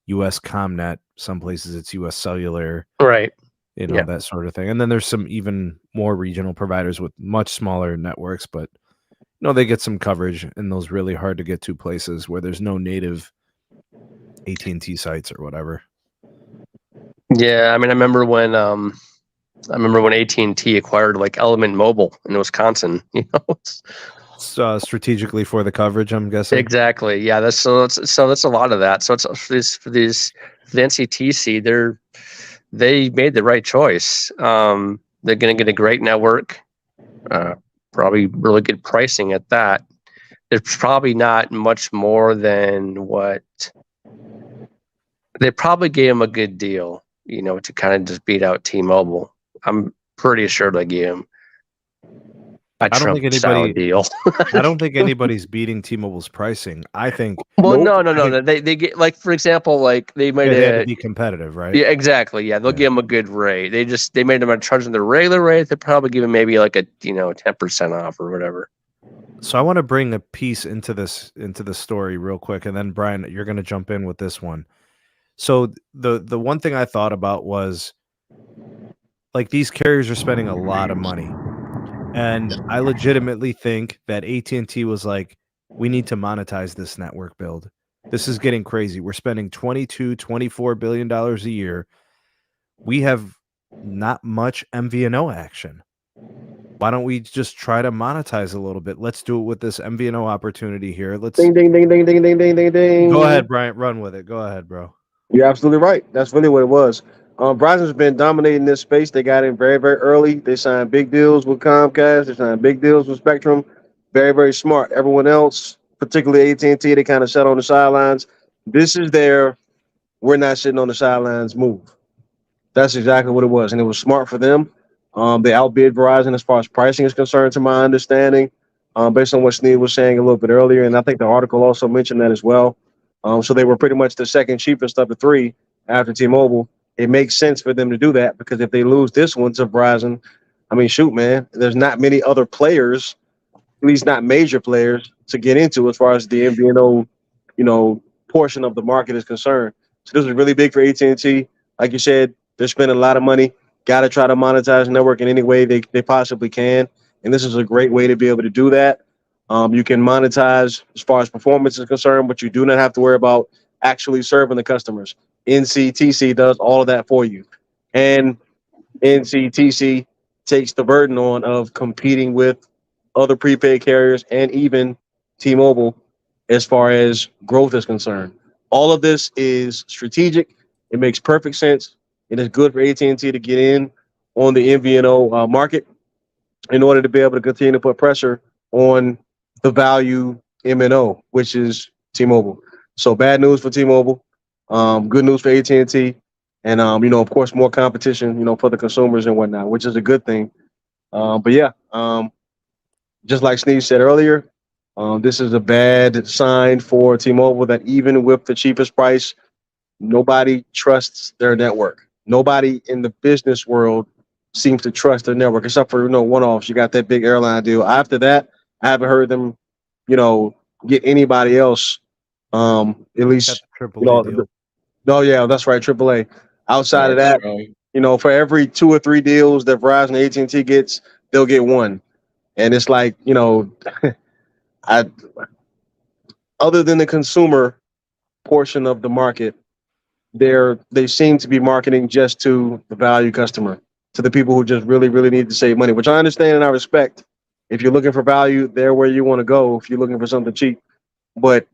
US ComNet, some places it's US Cellular, right? That sort of thing. And then there's some even more regional providers with much smaller networks, but they get some coverage in those really hard to get to places where there's no native AT&T sites or whatever. Yeah, I remember when AT&T acquired like Element Mobile in Wisconsin. strategically for the coverage, I'm guessing. Exactly. Yeah. That's a lot of that. So it's for the NCTC. They made the right choice. They're going to get a great network. Probably really good pricing at that. There's probably not much more than what they probably gave him a good deal, to kind of just beat out T-Mobile. I'm pretty sure they gave him a I don't think Trump-style deal. I don't think anybody's beating T-Mobile's pricing. I think. Well, Nope. no. They get, like, for example, like they made They had to be competitive, right? Yeah, exactly. Yeah, they'll give them a good rate. They made them charging the regular rate. They probably give them maybe like a 10% off or whatever. So I want to bring a piece into the story real quick, and then Brian, you're going to jump in with this one. So the one thing I thought about was, like, these carriers are spending a lot of money, and I legitimately think that AT&T was like, we need to monetize this network build. This is getting crazy. We're spending $24 billion a year. We have not much MVNO action. Why don't we just try to monetize a little bit? Let's do it with this MVNO opportunity here. Let's Ding, ding, ding, ding, ding, ding, ding, ding, ding. Go ahead, Bryant. Run with it. Go ahead, bro. You're absolutely right. That's really what it was. Verizon's been dominating this space. They got in very, very early. They signed big deals with Comcast. They signed big deals with Spectrum. Very, very smart. Everyone else, particularly AT&T, they kind of sat on the sidelines. This is their we're not sitting on the sidelines move. That's exactly what it was. And it was smart for them. They outbid Verizon as far as pricing is concerned, to my understanding, based on what Sneed was saying a little bit earlier. And I think the article also mentioned that as well. So they were pretty much the second cheapest of the three after T-Mobile. It makes sense for them to do that because if they lose this one to Verizon, I mean, shoot, man, there's not many other players, at least not major players, to get into as far as the MVNO, portion of the market is concerned. So this is really big for AT&T. Like you said, they're spending a lot of money. Got to try to monetize the network in any way they possibly can. And this is a great way to be able to do that. You can monetize as far as performance is concerned, but you do not have to worry about actually serving the customers. NCTC does all of that for you. And NCTC takes the burden on of competing with other prepaid carriers and even T-Mobile as far as growth is concerned. All of this is strategic. It makes perfect sense. It is good for AT&T to get in on the MVNO market in order to be able to continue to put pressure on the value MNO, which is T-Mobile. So bad news for T-Mobile, good news for AT&T, and of course, more competition, for the consumers and whatnot, which is a good thing. But yeah, just like Sneed said earlier, this is a bad sign for T-Mobile that even with the cheapest price, nobody trusts their network. Nobody in the business world seems to trust their network, except for one-offs. You got that big airline deal. After that, I haven't heard them, get anybody else. At least, AAA deal. no, yeah, that's right, AAA. Outside of That's that, right. for every 2 or 3 deals that Verizon and AT&T gets, they'll get one. And it's like, I other than the consumer portion of the market, they seem to be marketing just to the value customer, to the people who just really, really need to save money, which I understand and I respect. If you're looking for value, they're where you want to go if you're looking for something cheap. But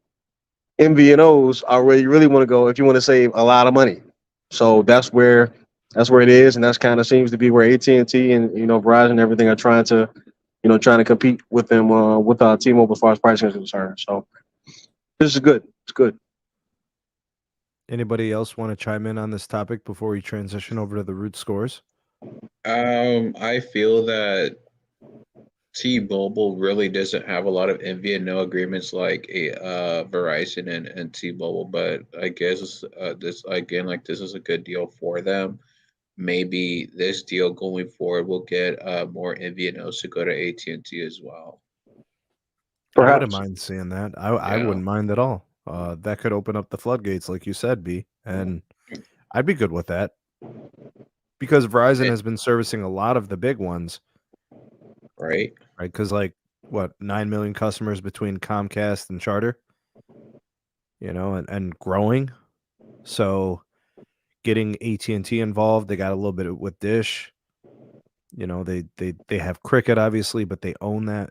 MVNOs are where you really want to go if you want to save a lot of money. So that's where it is, and that's kind of seems to be where AT&T and Verizon and everything are trying to compete with them with T-Mobile as far as pricing is concerned. So this is good. It's good. Anybody else want to chime in on this topic before we transition over to the root scores? I feel that T-Mobile really doesn't have a lot of MVNO agreements like Verizon and T-Mobile, but I guess this is a good deal for them. Maybe this deal going forward will get more MVNOs to go to AT&T as well. I wouldn't Perhaps. mind seeing that. I wouldn't mind at all. That could open up the floodgates, like you said, B, and I'd be good with that because Verizon has been servicing a lot of the big ones, right? Right? Because 9 million customers between Comcast and Charter, and growing. So getting AT&T involved, they got a little bit with Dish. They have Cricket obviously, but they own that.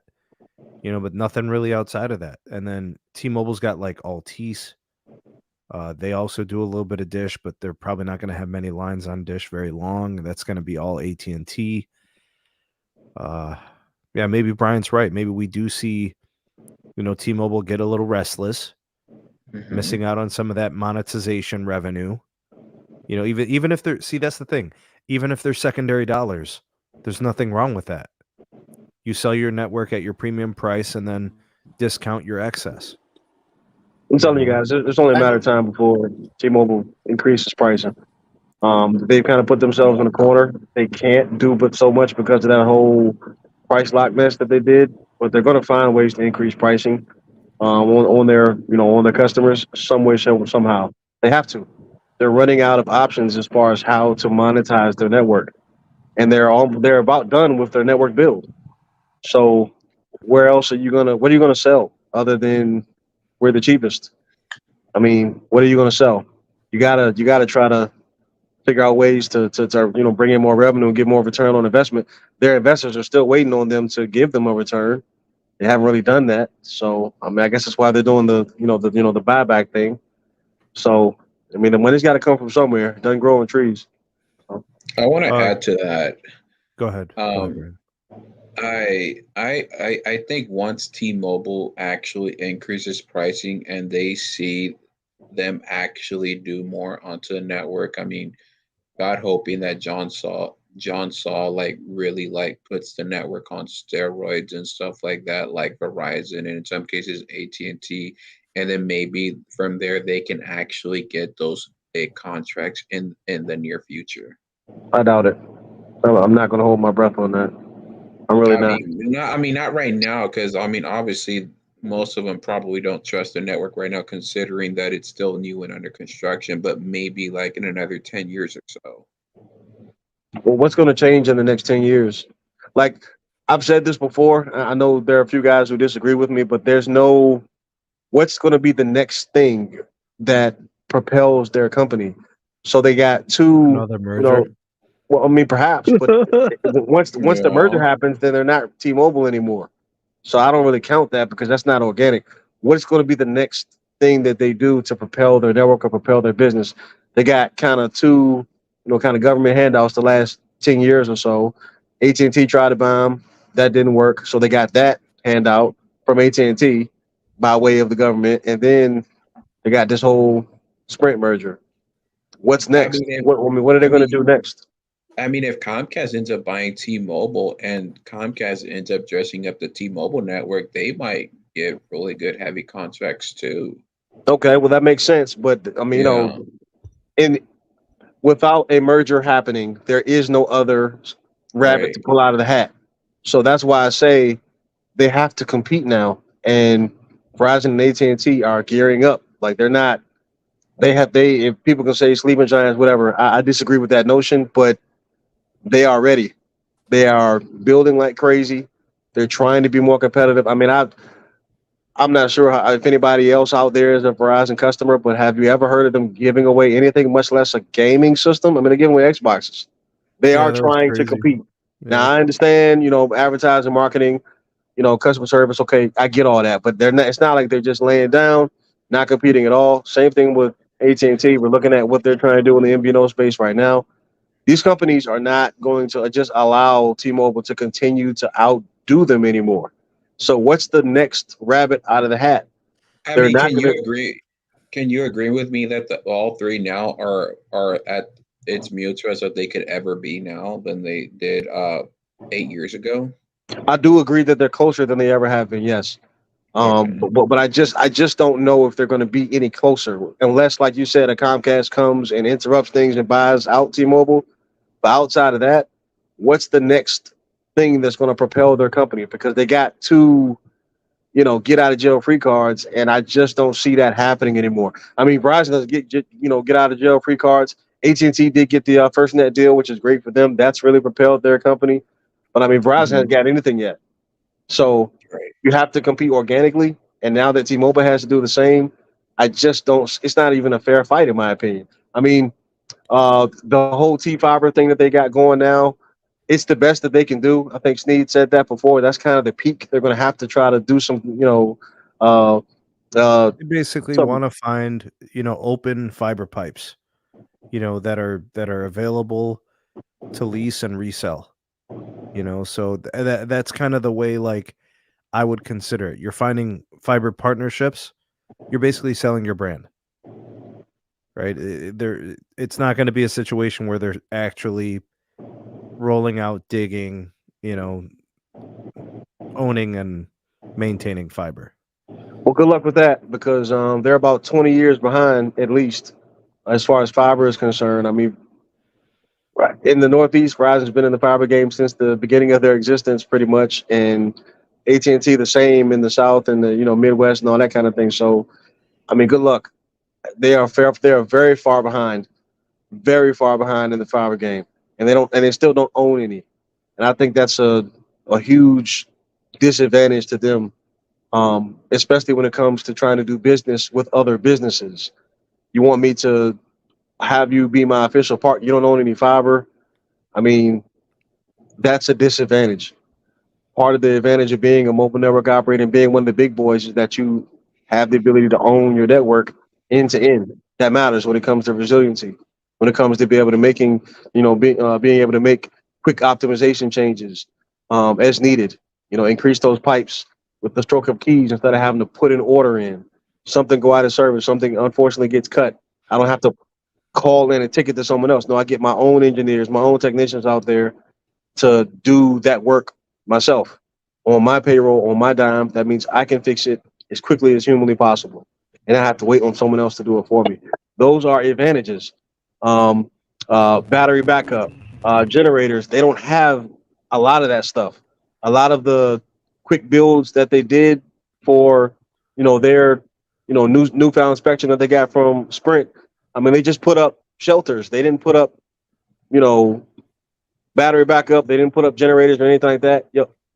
but nothing really outside of that. And then T-Mobile's got like Altice. They also do a little bit of Dish, but they're probably not going to have many lines on Dish very long. That's going to be all AT&T. Yeah, maybe Brian's right. Maybe we do see, T-Mobile get a little restless, missing out on some of that monetization revenue. Even if they're, that's the thing. Even if they're secondary dollars, there's nothing wrong with that. You sell your network at your premium price and then discount your excess. I'm telling you guys, it's only a matter of time before T-Mobile increases pricing. They've kind of put themselves in a corner. They can't do but so much because of that whole price lock mess that they did. But they're going to find ways to increase pricing on their on their customers some way, somehow. They have to. They're running out of options as far as how to monetize their network, and they're about done with their network build. So where else are you gonna? What are you gonna sell other than we're the cheapest? I mean, what are you gonna sell? You gotta try to figure out ways to bring in more revenue and get more return on investment. Their investors are still waiting on them to give them a return. They haven't really done that. So I mean, I guess that's why they're doing the buyback thing. So I mean, the money's got to come from somewhere. It doesn't grow on trees. So, I want to add to that. Go ahead. I think once T-Mobile actually increases pricing and they see them actually do more onto the network, I mean, God hoping that John Saw like really like puts the network on steroids and stuff like that, like Verizon and in some cases AT&T, and then maybe from there they can actually get those big contracts in the near future. I doubt it. I'm not going to hold my breath on that. I'm really not. Not right now, because I mean, obviously, most of them probably don't trust the network right now, considering that it's still new and under construction. But maybe like in another 10 years or so. Well, what's going to change in the next 10 years? Like I've said this before. I know there are a few guys who disagree with me, but there's no what's going to be the next thing that propels their company. So they got Another merger. Well, I mean, perhaps, but once the merger Yeah. happens, then they're not T-Mobile anymore. So I don't really count that because that's not organic. What's going to be the next thing that they do to propel their network or propel their business? They got kind of two, kind of government handouts the last 10 years or so. AT&T tried to buy them. That didn't work. So they got that handout from AT&T by way of the government. And then they got this whole Sprint merger. What's next? What are they going to do next? I mean, if Comcast ends up buying T-Mobile and Comcast ends up dressing up the T-Mobile network, they might get really good heavy contracts too. Okay, well that makes sense, but I mean, in without a merger happening, there is no other rabbit to pull out of the hat. So that's why I say they have to compete now, and Verizon and AT&T are gearing up. Like they're not. If people can say sleeping giants, whatever. I disagree with that notion, but they are ready. They are building like crazy. They're trying to be more competitive. I mean, I'm not sure if anybody else out there is a Verizon customer, but have you ever heard of them giving away anything, much less a gaming system? I mean, they're giving away Xboxes. They are trying to compete. Yeah. Now, I understand, advertising, marketing, customer service. Okay, I get all that, but they're not. It's not like they're just laying down, not competing at all. Same thing with AT&T. We're looking at what they're trying to do in the MVNo space right now. These companies are not going to just allow T-Mobile to continue to outdo them anymore. So what's the next rabbit out of the hat? Can you agree with me that all three now are at its mutual as that they could ever be now than they did 8 years ago? I do agree that they're closer than they ever have been. Yes. But I just don't know if they're going to be any closer unless, like you said, a Comcast comes and interrupts things and buys out T-Mobile. But outside of that, what's the next thing that's going to propel their company? Because they got two, get out of jail free cards, and I just don't see that happening anymore. I mean, Verizon doesn't get out of jail free cards. AT&T did get the FirstNet deal, which is great for them. That's really propelled their company. But I mean, Verizon hasn't got anything yet. So you have to compete organically. And now that T-Mobile has to do the same, I just don't. It's not even a fair fight, in my opinion. I mean, the whole T-Fiber thing that they got going now, it's the best that they can do. I think Sneed said that before. That's kind of the peak. They're going to have to try to do some, uh, They basically some want to find, open fiber pipes, that are available to lease and resell. So that's kind of the way, like, I would consider it. You're finding fiber partnerships. You're basically selling your brand, right? It's not going to be a situation where they're actually rolling out, digging, owning and maintaining fiber. Well, good luck with that because they're about 20 years behind at least as far as fiber is concerned. I mean, right in the Northeast, Verizon's been in the fiber game since the beginning of their existence, pretty much, and AT&T the same in the South and the Midwest and all that kind of thing. So, I mean, good luck. They are very far behind in the fiber game, and they still don't own any. And I think that's a huge disadvantage to them, especially when it comes to trying to do business with other businesses. You want me to have you be my official partner? You don't own any fiber. I mean, that's a disadvantage. Part of the advantage of being a mobile network operator and being one of the big boys is that you have the ability to own your network end to end. That matters when it comes to resiliency. When it comes to being able to make quick optimization changes as needed. Increase those pipes with the stroke of keys instead of having to put an order in. Something go out of service. Something unfortunately gets cut. I don't have to call in and ticket to someone else. No, I get my own engineers, my own technicians out there to do that work myself on my payroll, on my dime. That means I can fix it as quickly as humanly possible, and I have to wait on someone else to do it for me. Those are advantages. Battery backup, generators. They don't have a lot of that stuff. A lot of the quick builds that they did for their newfound spectrum that they got from Sprint. I mean, they just put up shelters. They didn't put up battery backup. They didn't put up generators or anything like that.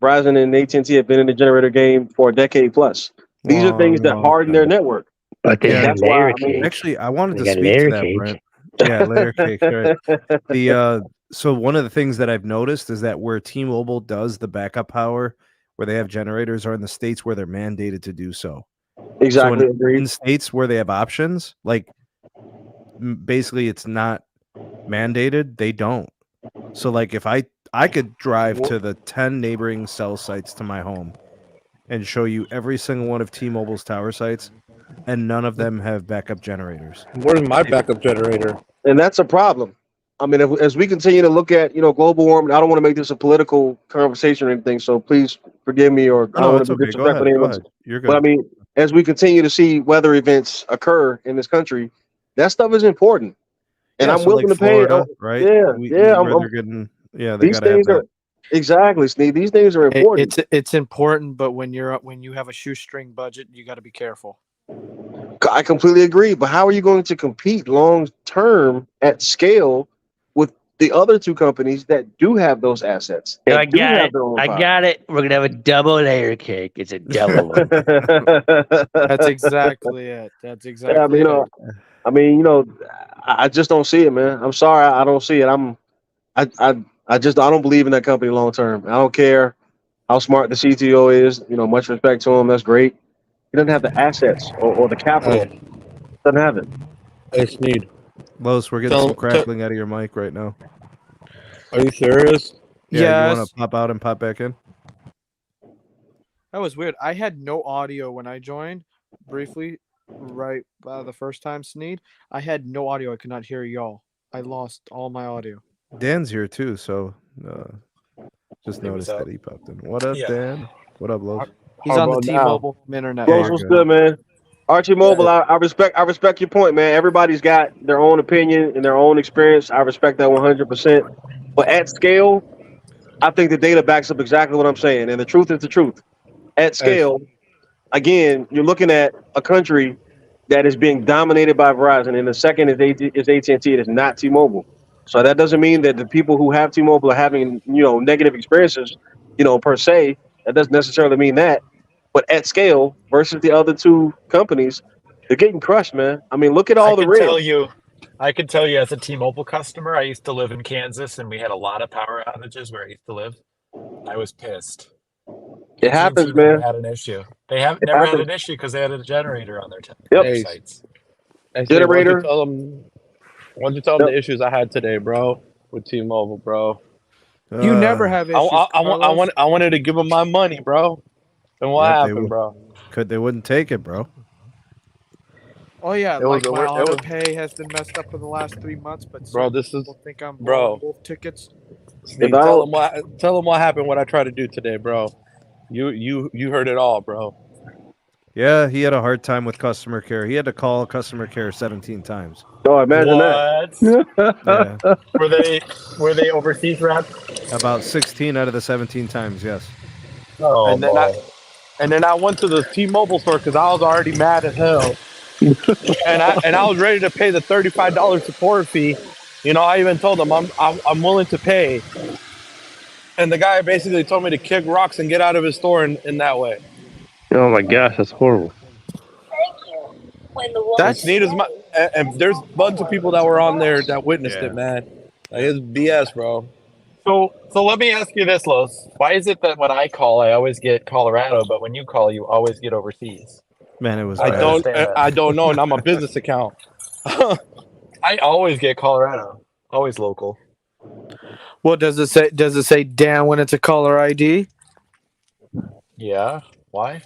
Verizon and AT&T have been in the generator game for a decade plus. These are things that harden their network. But they have layer cake. Actually, I wanted They to got speak to layer that, cake. Brent. Yeah, layer cake. Right. So one of the things that I've noticed is that where T-Mobile does the backup power, where they have generators, are in the states where they're mandated to do so. Exactly. So in states where they have options, like basically it's not mandated, they don't. So like if I could drive to the 10 neighboring cell sites to my home and show you every single one of T-Mobile's tower sites, and none of them have backup generators. Where's my backup generator? And that's a problem. I mean, as we continue to look at global warming, I don't want to make this a political conversation or anything, so please forgive me, or I don't want to be disrespectful to anyone. You're good. But I mean, as we continue to see weather events occur in this country, that stuff is important, and I'm willing to Florida, pay. Right? These things are exactly, Sneed. These things are important. It's important, but when you have a shoestring budget, you got to be careful. I completely agree, but how are you going to compete long term at scale with the other two companies that do have those assets? I got it. We're gonna have a double layer cake. It's a double one. That's exactly it. That's exactly. Yeah, I just don't see it, man. I'm sorry, I don't see it. I don't believe in that company long term. I don't care how smart the CTO is. Much respect to him. That's great. He doesn't have the assets or the capital. Doesn't have it. Hey, Sneed. Los, we're getting some crackling out of your mic right now. Are you serious? Yeah, you want to pop out and pop back in? That was weird. I had no audio when I joined briefly, right the first time, Sneed. I had no audio. I could not hear y'all. I lost all my audio. Dan's here too, so just noticed that he popped in. What up, Dan? What up, Los? He's on the T-Mobile internet. Los, what's good, man? Archie Mobile, I respect your point, man. Everybody's got their own opinion and their own experience. I respect that 100%. But at scale, I think the data backs up exactly what I'm saying, and the truth is the truth. At scale, again, you're looking at a country that is being dominated by Verizon, and the second is AT&T. It is not T-Mobile. So that doesn't mean that the people who have T-Mobile are having negative experiences, per se. That doesn't necessarily mean that. But at scale versus the other two companies, they're getting crushed, man. I mean, look at all the rigs. I can tell you as a T-Mobile customer, I used to live in Kansas and we had a lot of power outages where I used to live. I was pissed. It AT&T happens, never man. had an issue. They have It never had happens. an issue because they had a generator on their, Yep. their sites. Hey, Generator. Why don't you tell them the issues I had today, bro, with T-Mobile, bro? You never have issues. I wanted to give them my money, bro. And what Yep, they happened, would. bro? They wouldn't take it, bro. Oh yeah, It was like a my wor- it auto was- pay has been messed up in the last 3 months, but Bro, certain this is people think I'm bro. both tickets. Sneak, If I tell don't- them what happened. What I tried to do today, bro. You heard it all, bro. Yeah, he had a hard time with customer care. He had to call customer care 17 times. Oh, imagine What? that. Yeah, Were they overseas rep? about 16 out of the 17 times, yes. Oh, And then boy. I went to the T-Mobile store because I was already mad as hell, and I was ready to pay the $35 support fee. You know, I even told them I'm willing to pay, and the guy basically told me to kick rocks and get out of his store in that way. Oh my gosh, that's horrible. That's neat as my and there's a bunch of people that were on there that witnessed it, man. Like, it's BS, bro. So let me ask you this, Los. Why is it that when I call, I always get Colorado, but when you call, you always get overseas? Man, it was I bad. don't know, and I'm a business account. I always get Colorado. Always local. What does it say? Does it say down when it's a caller ID? Yeah. Why?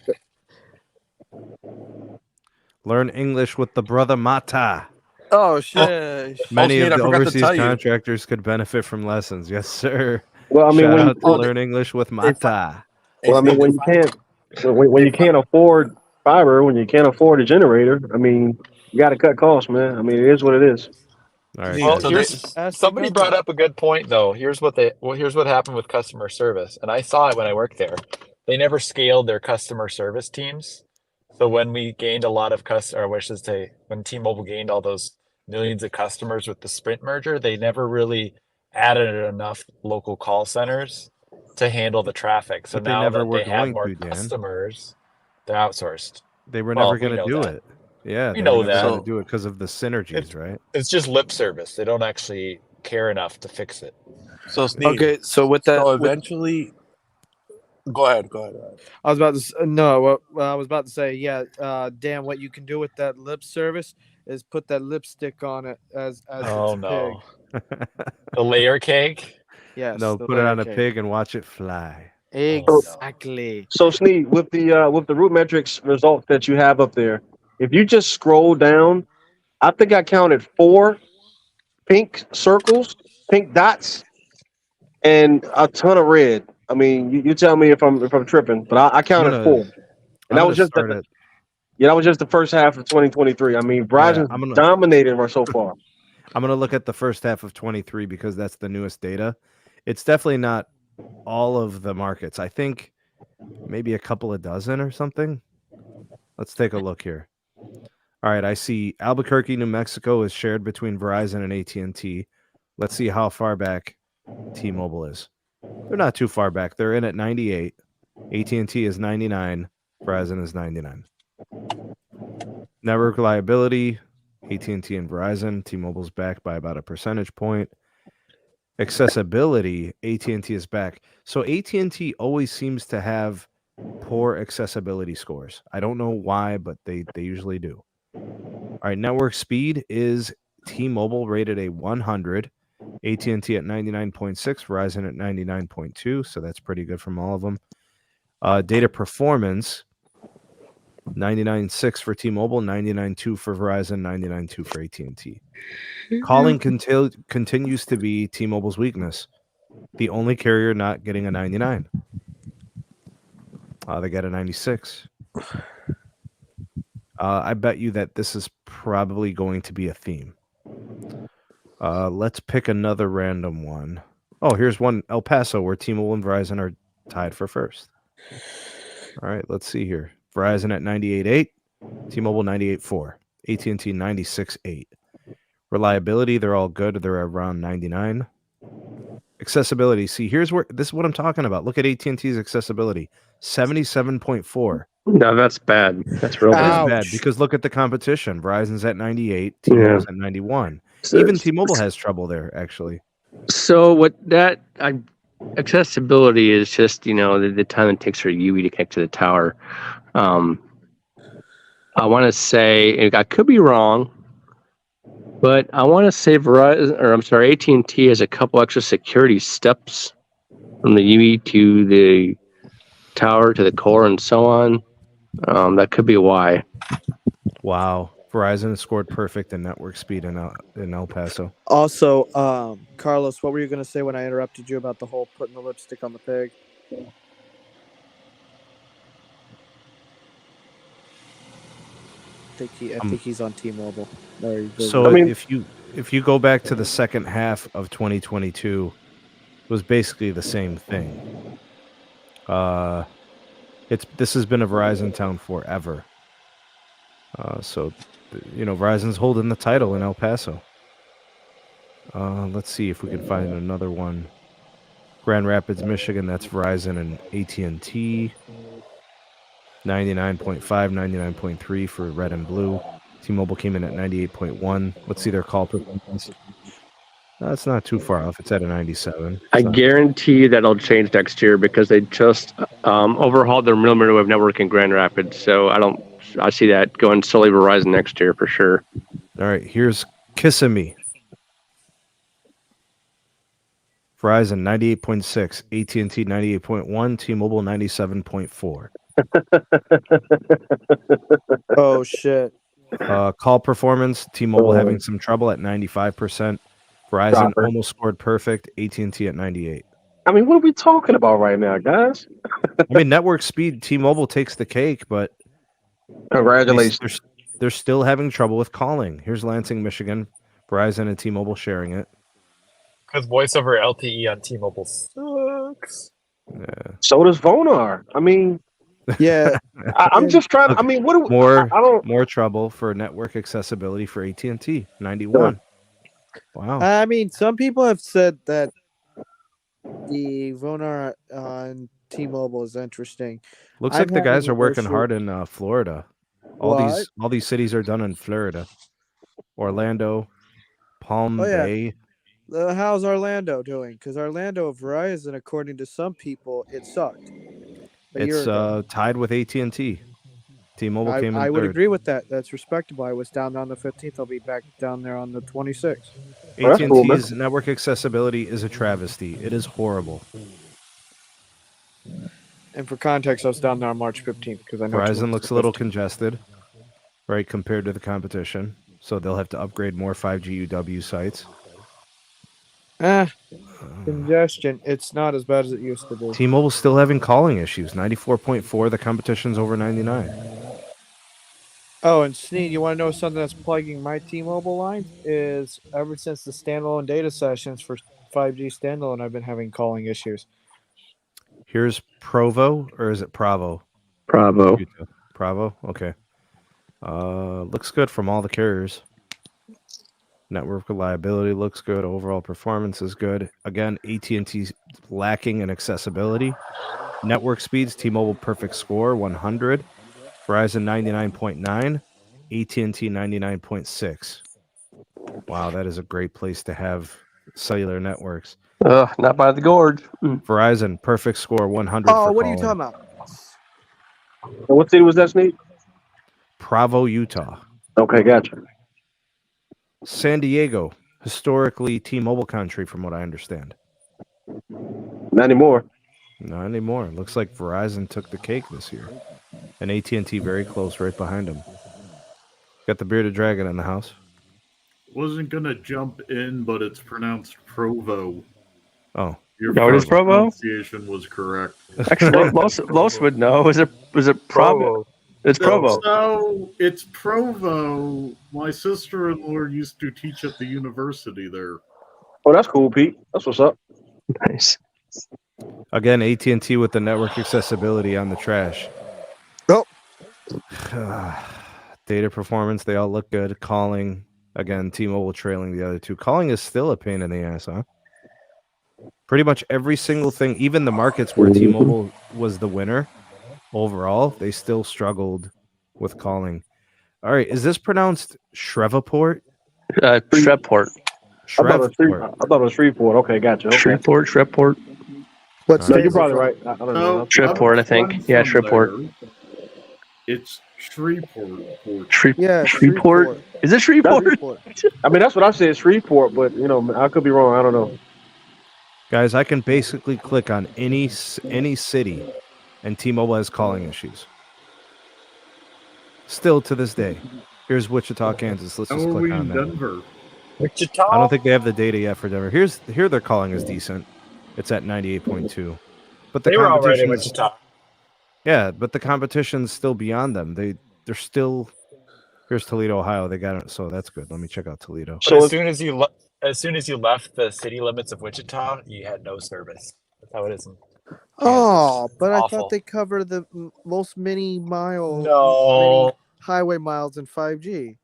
Learn English with the brother Mata. Oh shit! Many Nate, of I the forgot to overseas tell you. contractors could benefit from lessons. Yes, sir. Well, I mean, Shout when out to Learn English with Mata. when you can't when you can't afford fiber, when you can't afford a generator, I mean, you got to cut costs, man. I mean, it is what it is. All right, Well, guys. So here's somebody brought up a good point though. Here's what happened with customer service, and I saw it when I worked there. They never scaled their customer service teams. So when we gained a lot of when T-Mobile gained all those millions of customers with the Sprint merger, they never really added enough local call centers to handle the traffic. So But they now never that were they have going more to, Dan. customers, they're outsourced. They were Well, never we going to know do that. it. Yeah, We they know were never that. going to do it because of the synergies, right? It's just lip service. They don't actually care enough to fix it. So Sneak, Okay, so with that, so eventually, go ahead. I was about to no. What I was about to say, yeah. Dan, what you can do with that lip service is put that lipstick on it as Oh its no. pig. The layer cake? Yes. No, the put it on a layer cake. pig and watch it fly. Exactly. So, Sneed, with the root metrics results that you have up there, if you just scroll down, I think I counted 4 pink circles, pink dots, and a ton of red. I mean, you tell me if I'm tripping, but I counted 4, and that was just that was just the first half of 2023. I mean, Verizon's dominating so far. I'm gonna look at the first half of 23 because that's the newest data. It's definitely not all of the markets. I think maybe a couple of dozen or something. Let's take a look here. All right, I see Albuquerque, New Mexico is shared between Verizon and AT&T. Let's see how far back T-Mobile is. They're not too far back. They're in at 98. AT&T is 99. Verizon is 99. Network reliability, AT&T and Verizon. T-Mobile's back by about a percentage point. Accessibility, AT&T is back. So AT&T always seems to have poor accessibility scores. I don't know why, but they usually do. All right, network speed is T-Mobile rated a 100, AT&T at 99.6, Verizon at 99.2, so that's pretty good from all of them. Data performance, 99.6 for T-Mobile, 99.2 for Verizon, 99.2 for AT&T. Calling continues to be T-Mobile's weakness. The only carrier not getting a 99. They got a 96. I bet you that this is probably going to be a theme. Let's pick another random one. Oh, here's one, El Paso, where T-Mobile and Verizon are tied for first. All right, let's see here. Verizon at 98.8, T-Mobile 98.4, AT&T 96.8. Reliability, they're all good. They're around 99. Accessibility, see, this is what I'm talking about. Look at AT&T's accessibility, 77.4. No, that's bad. That's real That bad. is bad because look at the competition. Verizon's at 98, T-Mobile's at 91. Even T-Mobile has trouble there, actually. So what that accessibility is just the time it takes for UE to connect to the tower. I want to say, I could be wrong, but I want to say AT&T has a couple extra security steps from the UE to the tower to the core and so on. That could be why. Wow. Verizon scored perfect in network speed in El Paso. Also, Carlos, what were you going to say when I interrupted you about the whole putting the lipstick on the pig? I think he's on T-Mobile. So if you go back to the second half of 2022, it was basically the same thing. This has been a Verizon town forever. So Verizon's holding the title in El Paso. Let's see if we can find another one. Grand Rapids, Michigan, that's Verizon and AT&T. 99.5, 99.3 for red and blue. T-Mobile came in at 98.1. Let's see their call performance. It's not too far off. It's at a 97. I guarantee that'll change next year because they just overhauled their mmWave network in Grand Rapids. So I see that going solely Verizon next year for sure. All right, here's Kissimmee. Verizon 98.6, AT&T 98.1, T-Mobile 97.4. Oh shit. Call performance, T-Mobile having some trouble at 95%. Verizon almost scored perfect, AT&T at 98. I mean, what are we talking about right now, guys? I mean, network speed, T-Mobile takes the cake, but congratulations. They're still having trouble with calling. Here's Lansing, Michigan. Verizon and T-Mobile sharing it. Because voice over LTE on T-Mobile sucks. Yeah. So does Vonar. I mean, yeah. I'm just trying. I mean, what do more trouble for network accessibility for AT&T? 91. Wow. I mean, some people have said that the Vonar on T-Mobile is interesting. Looks like the guys are working hard in Florida. All these cities are done in Florida. Orlando, Palm Bay. How's Orlando doing? Because Orlando Verizon, according to some people, it sucked. It's tied with AT&T. T-Mobile came in third. I would agree with that. That's respectable. I was down on the 15th. I'll be back down there on the 26th. AT&T's network accessibility is a travesty. It is horrible. And for context, I was down there on March 15th because I know Verizon looks a little congested, right, compared to the competition. So they'll have to upgrade more 5G UW sites. Congestion. It's not as bad as it used to be. T-Mobile's still having calling issues. 94.4. The competition's over 99. Oh, and Sneed, you want to know something that's plaguing my T-Mobile line? Is ever since the standalone data sessions for 5G standalone, I've been having calling issues. Here's Provo, or is it Bravo? Bravo. Bravo? Okay. Looks good from all the carriers. Network reliability looks good. Overall performance is good. Again, AT&T's lacking in accessibility. Network speeds, T-Mobile perfect score, 100. Verizon 99.9. AT&T 99.6. Wow, that is a great place to have cellular networks. Not by the gorge. Verizon, perfect score, 100 Oh, for what calling. are you talking about? What city was that, Sneed? Provo, Utah. Okay, gotcha. San Diego, historically T-Mobile country, from what I understand. Not anymore. Not anymore. Looks like Verizon took the cake this year. And AT&T very close, right behind them. Got the bearded dragon in the house. Wasn't gonna jump in, but it's pronounced Provo. Oh, your first Provo pronunciation was correct. Actually, most would know. Was it Provo? It's Provo. So it's Provo. My sister-in-law used to teach at the university there. Oh, that's cool, Pete. That's what's up. Nice. Again, AT&T with the network accessibility on the trash. Oh. Data performance, they all look good. Calling, again, T-Mobile trailing the other two. Calling is still a pain in the ass, huh? Pretty much every single thing, even the markets where T-Mobile was the winner, overall, they still struggled with calling. All right, is this pronounced Shreveport? Shreveport. I thought it was Shreveport. Okay, gotcha. Okay. Shreveport. What No, state you're is it probably from? right. I don't No, know. Shreveport, I think. I'm Yeah, from Shreveport. there. It's Shreveport. Yeah, Shreveport. Is it Shreveport? Shreveport. I mean, that's what I said, Shreveport, but you know, I could be wrong. I don't know. Guys, I can basically click on any city, and T-Mobile has calling issues. Still to this day. Here's Wichita, Kansas. Let's How just are click we on in that. Denver? Wichita. I don't think they have the data yet for Denver. Here their calling is decent. It's at 98.2. But the They were all right in competition's Wichita. yeah, but the competition's still beyond them. They're still. Here's Toledo, Ohio. They got it, so that's good. Let me check out Toledo. But So as soon as you left the city limits of Wichita, you had no service. That's how it is. Oh, but I Awful. thought they covered the most mini No. highway miles in 5G.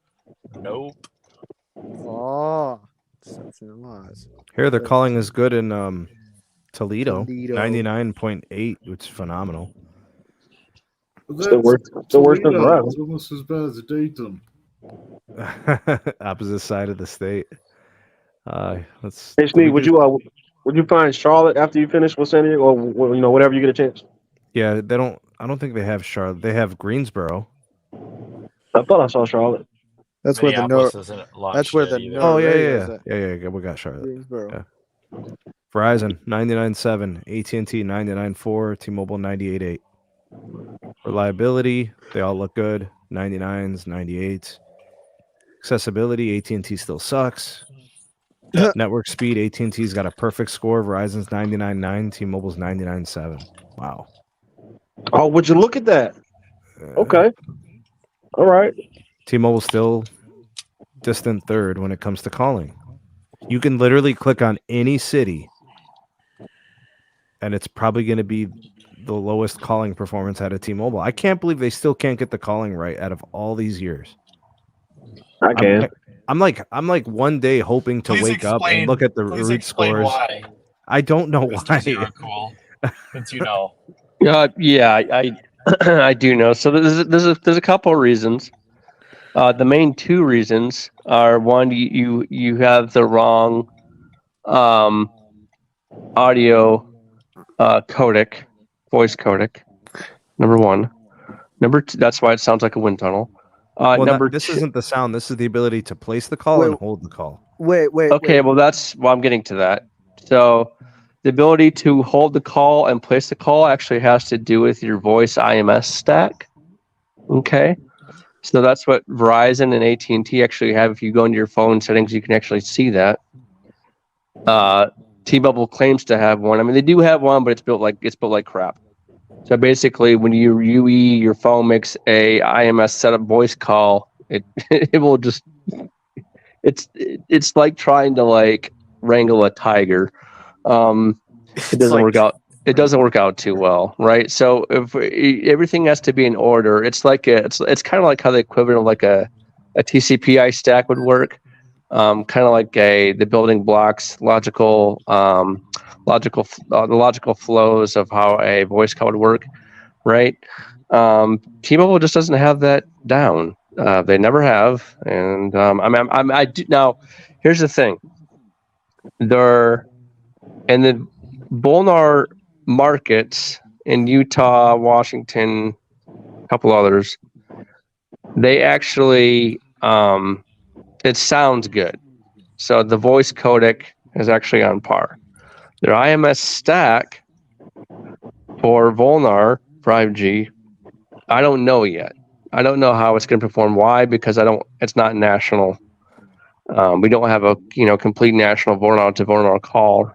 Nope. Oh, deception and lies. Here their calling is good in Toledo. Toledo. 99.8, which is phenomenal. Still worse than Verizon. It's almost as bad as Dayton. Opposite side of the state. Let's. Hey, Sneed, would you find Charlotte after you finish with San Diego, or whenever you get a chance? Yeah, they don't. I don't think they have Charlotte. They have Greensboro. I thought I saw Charlotte. That's where the Minneapolis isn't launched That's where yet the either. no- Oh yeah, radio yeah, is yeah. at. Yeah. We got Charlotte. Greensboro. Yeah. Verizon 99.7, AT&T 99.4, T-Mobile 98.8. Reliability, they all look good. 99s, 98s. Accessibility, AT&T still sucks. Network speed, AT&T's got a perfect score. Verizon's 99.9, T-Mobile's 99.7. Wow. Oh, would you look at that? Okay. All right. T-Mobile's still distant third when it comes to calling. You can literally click on any city, and it's probably going to be the lowest calling performance out of T-Mobile. I can't believe they still can't get the calling right out of all these years. I can. I'm like one day hoping to wake up and look at the root scores. Why. I don't know Mr. why. Zero Cool, since you know. Yeah, I do know. So there's a couple of reasons. The main two reasons are, one, you have the wrong audio codec, voice codec. Number one. Number two, that's why it sounds like a wind tunnel. This isn't the sound. This is the ability to place the call and hold the call. Wait. Okay, well, that's I'm getting to that. So the ability to hold the call and place the call actually has to do with your voice IMS stack. Okay, so that's what Verizon and AT&T actually have. If you go into your phone settings, you can actually see that. T-Mobile claims to have one. I mean, they do have one, but it's built like crap. So basically, when your phone makes a IMS setup voice call, it will just it's like trying to wrangle a tiger. It doesn't work out. It doesn't work out too well, right? So if everything has to be in order, it's kind of like how the equivalent of like a TCP/IP stack would work. Kind of like the building blocks, the logical flows of how a voice call would work, right? T-Mobile just doesn't have that down. They never have, and I do now. Here's the thing: they're in the Bolnar markets in Utah, Washington, a couple others. They actually it sounds good. So the voice codec is actually on par. Their IMS stack for Volnar 5G, I don't know yet. I don't know how it's going to perform. Why? Because it's not national. We don't have a complete national Volnar to Volnar call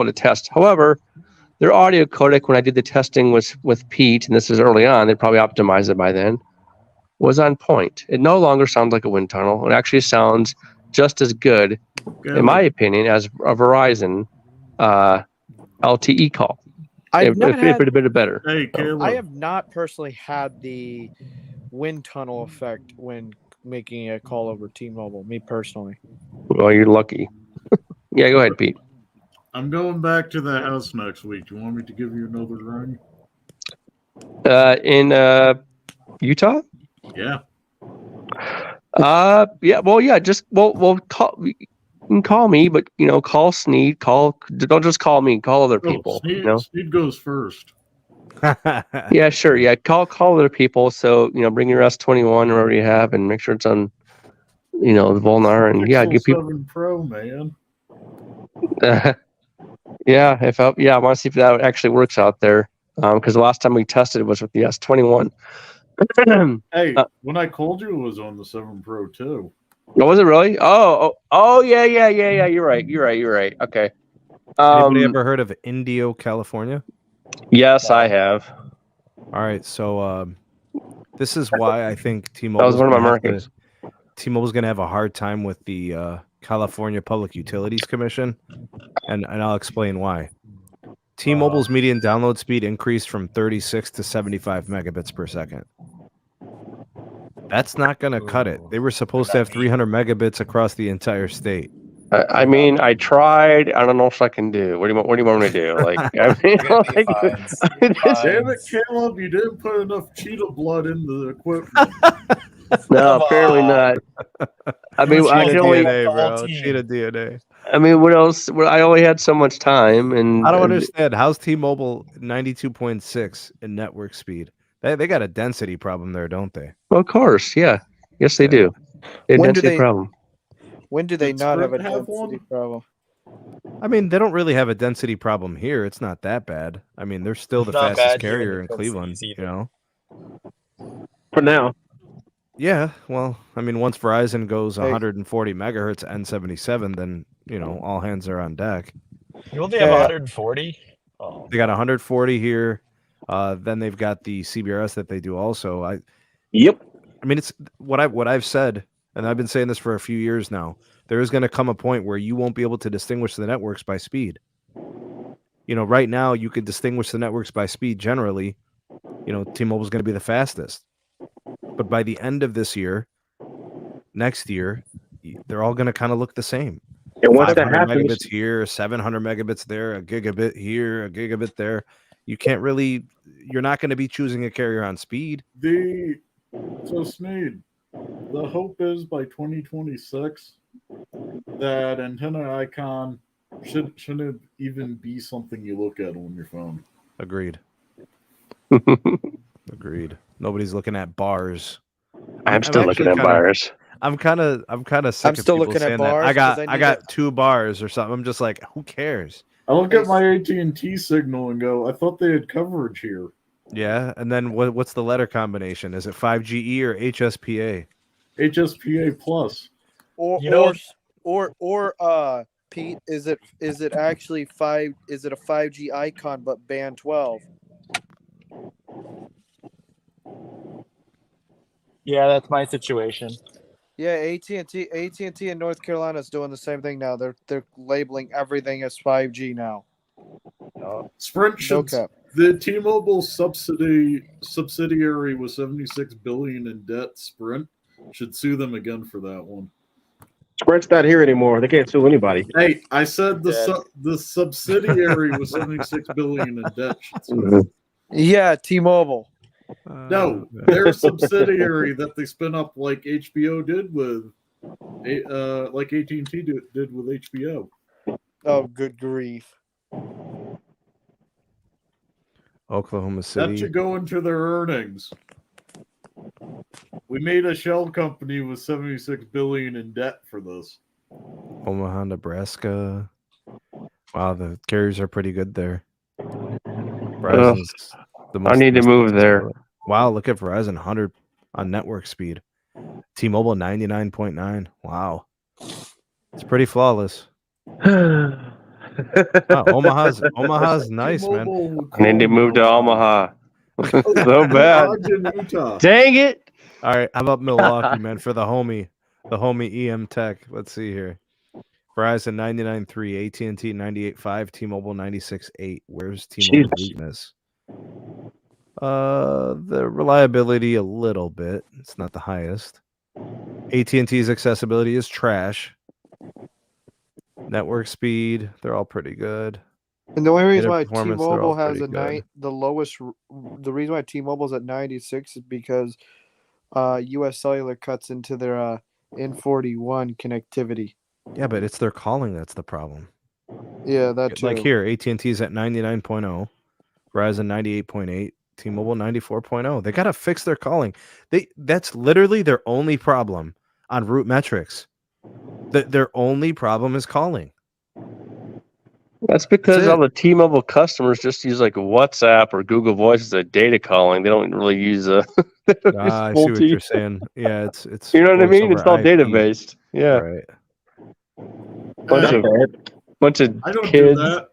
to test. However, their audio codec, when I did the testing with Pete, and this is early on, they probably optimized it by then, was on point. It no longer sounds like a wind tunnel. It actually sounds just as good, in my opinion, as a Verizon LTE call. If a bit better. Hey, Caleb. I have not personally had the wind tunnel effect when making a call over T-Mobile. Me personally. Well, you're lucky. Yeah, go ahead, Pete. I'm going back to the house next week. Do you want me to give you another ring? In Utah? Yeah. Yeah. Well, yeah. Just call. You can call me, but call Sneed. Don't just call me. Call other people. Sneed goes first. Yeah, sure. Yeah, call other people. So bring your S21 or whatever you have, and make sure it's on the Volnar, and Pixel give people. 7 Pro, man. Yeah, I want to see if that actually works out there. Because the last time we tested it was with the S21. Hey, when I called you, it was on the 7 Pro too. Oh, was it really? Oh, yeah. You're right. Okay. Anybody ever heard of Indio, California? Yes, I have. All right, so this is why I think T-Mobile. That was one of my markets. T-Mobile's going to have a hard time with the California Public Utilities Commission, and I'll explain why. T-Mobile's median download speed increased from 36 to 75 megabits per second. That's not going to cut it. They were supposed to have 300 megabits across the entire state. I mean, I tried. I don't know if I can do. What do you want me to do? Like, I mean, damn it, Caleb! You didn't put enough cheetah blood into the equipment. No, apparently not. I mean, I can only cheetah DNA. I mean, what else? I only had so much time, and I don't understand. How's T-Mobile 92.6 in network speed? They got a density problem there, don't they? Well, of course, yeah. Yes, they do. A density problem. When do they not have a density problem? I mean, they don't really have a density problem here. It's not that bad. I mean, they're still the fastest carrier in Cleveland, For now. Yeah, well, I mean, once Verizon goes 140 megahertz N77, then, all hands are on deck. You only have 140? Oh. They got 140 here. Then they've got the CBRS that they do also. Yep. I mean, it's what I've said, and I've been saying this for a few years now. There is going to come a point where you won't be able to distinguish the networks by speed. Right now you could distinguish the networks by speed generally. T-Mobile's going to be the fastest. But by the end of this year, next year, they're all going to kind of look the same. And once that 500 happens, megabits here, 700 megabits there, a gigabit here, a gigabit there. You can't really, you're not going to be choosing a carrier on speed. So Sneed, the hope is by 2026 that antenna icon shouldn't even be something you look at on your phone. Agreed. Agreed. Nobody's looking at bars. I'm still looking at bars. I'm kind of sick of people saying that. I got 2 bars or something. I'm just like, who cares? I look at my AT&T signal and go, I thought they had coverage here. Yeah, and then what's the letter combination? Is it 5GE or HSPA? HSPA plus. Or Pete, is it actually 5? Is it a 5G icon but band 12? Yeah, that's my situation. Yeah, AT&T in North Carolina is doing the same thing now. They're labeling everything as 5G now. Sprint should, the T-Mobile subsidiary with $76 billion in debt. Sprint should sue them again for that one. Sprint's not here anymore. They can't sue anybody. Hey, I said the subsidiary with $76 billion in debt should sue them. Yeah, T-Mobile. No, their subsidiary that they spin up like HBO did with, like AT&T did with HBO. Oh, good grief! Oklahoma City. That should go into their earnings. We made a shell company with $76 billion in debt for this. Omaha, Nebraska. Wow, the carriers are pretty good there. I need to move there. Wow, look at Verizon 100 on network speed. T-Mobile 99.9. Wow. It's pretty flawless. Omaha's nice, man. I need to move to Omaha. So bad. Dang it. All right, how about Milwaukee, man, for the homie EM Tech. Let's see here. Verizon 99.3, AT&T 98.5, T-Mobile 96.8. Where's T-Mobile's weakness? The reliability a little bit. It's not the highest. AT&T's accessibility is trash. Network speed, they're all pretty good. And the only reason why T-Mobile has the reason why T-Mobile's at 96 is because U.S. Cellular cuts into their N41 connectivity. Yeah, but it's their calling that's the problem. Yeah, that too. Like here, AT&T is at 99.0, Verizon 98.8, T-Mobile 94.0. They got to fix their calling. That's literally their only problem on route metrics. Their only problem is calling. That's because all the T-Mobile customers just use like WhatsApp or Google Voice as a data calling. They don't really use I see what you're saying. Yeah, it's you know what I voice mean? over It's all IP. data based. Yeah. Right. Bunch of I don't kids. do that.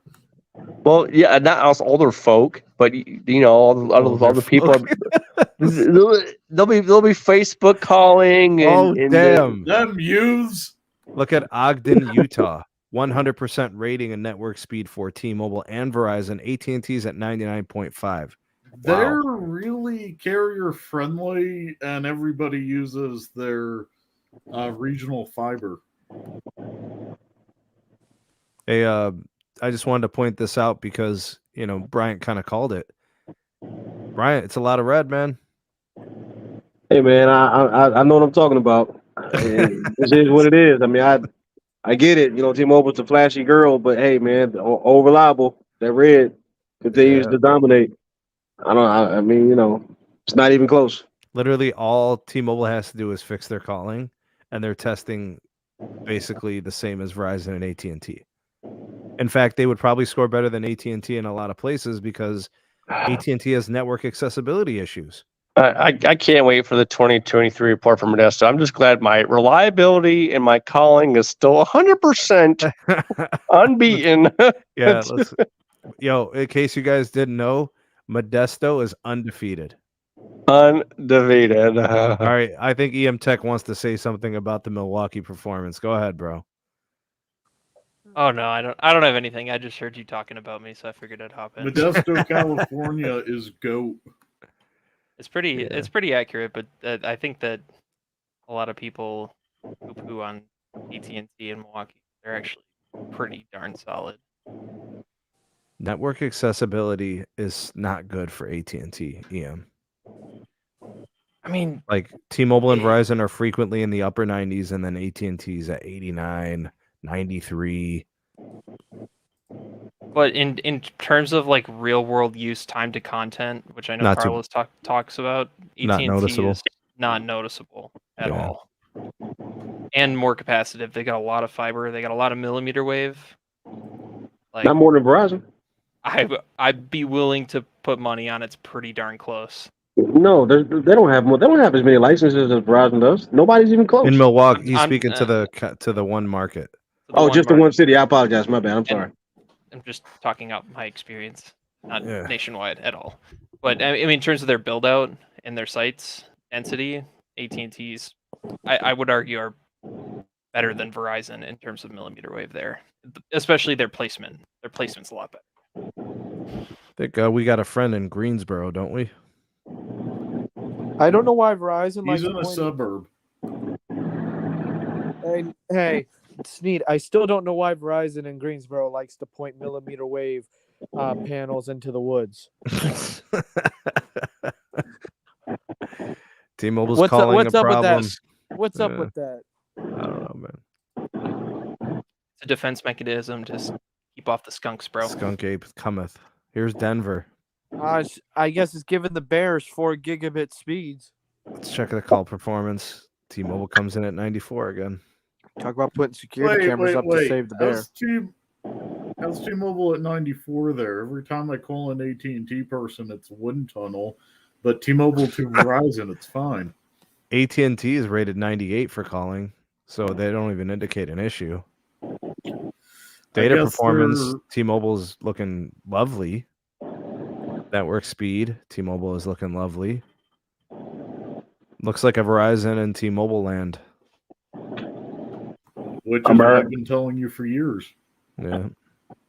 Well, yeah, not us older folk, but you know, all the people. They'll be Facebook calling and damn. Them youths. Look at Ogden, Utah. 100% rating and network speed for T-Mobile and Verizon. AT&T's at 99.5. They're really carrier friendly, and everybody uses their regional fiber. Hey, I just wanted to point this out because Bryant kind of called it. Bryant, it's a lot of red, man. Hey man, I know what I'm talking about. This is what it is. I mean, I get it. T-Mobile's a flashy girl, but hey man, all reliable. That red continues to dominate. I mean, it's not even close. Literally, all T-Mobile has to do is fix their calling, and they're testing basically the same as Verizon and AT&T. In fact, they would probably score better than AT&T in a lot of places because AT&T has network accessibility issues. I can't wait for the 2023 report from Modesto. I'm just glad my reliability and my calling is still 100% unbeaten. Yeah. In case you guys didn't know, Modesto is undefeated. Undefeated. All right. I think EM Tech wants to say something about the Milwaukee performance. Go ahead, bro. Oh no, I don't have anything. I just heard you talking about me, so I figured I'd hop in. Modesto, California is GOAT. It's pretty accurate, but I think that a lot of people poo on AT&T and Milwaukee. They're actually pretty darn solid. Network accessibility is not good for AT&T, EM. I mean, like T-Mobile and Verizon are frequently in the upper 90s, and then AT&T's at 89, 93. But in terms of like real world use, time to content, which I know Not Carlos talks about, not AT&T noticeable. is not noticeable at all. And more capacitive. They got a lot of fiber. They got a lot of millimeter wave. Like, not more than Verizon. I'd be willing to put money on it's pretty darn close. No, they don't have more. They don't have as many licenses as Verizon does. Nobody's even close. In Milwaukee, he's speaking to the one market. The one city. I apologize. My bad. I'm sorry. I'm just talking out my experience, not nationwide at all. But I mean, in terms of their build out and their sites density, AT&T's, I would argue, are better than Verizon in terms of millimeter wave there, especially their placement. Their placement's a lot better. I think we got a friend in Greensboro, don't we? I don't know why Verizon. He's in a suburb. Hey, Sneed, I still don't know why Verizon in Greensboro likes to point millimeter wave panels into the woods. T-Mobile's calling a problem. What's up with that? I don't know, man. It's a defense mechanism. Just keep off the skunks, bro. Skunk ape cometh. Here's Denver. I guess it's giving the Bears 4 gigabit speeds. Let's check the call performance. T-Mobile comes in at 94 again. Talk about putting security cameras up to save the bear. How's T-Mobile at 94 there? Every time I call an AT&T person, it's a wind tunnel. But T-Mobile to Verizon, it's fine. AT&T is rated 98 for calling, so they don't even indicate an issue. Data performance, T-Mobile's looking lovely. Network speed, T-Mobile is looking lovely. Looks like a Verizon and T-Mobile land. Which is what I've been telling you for years. Yeah.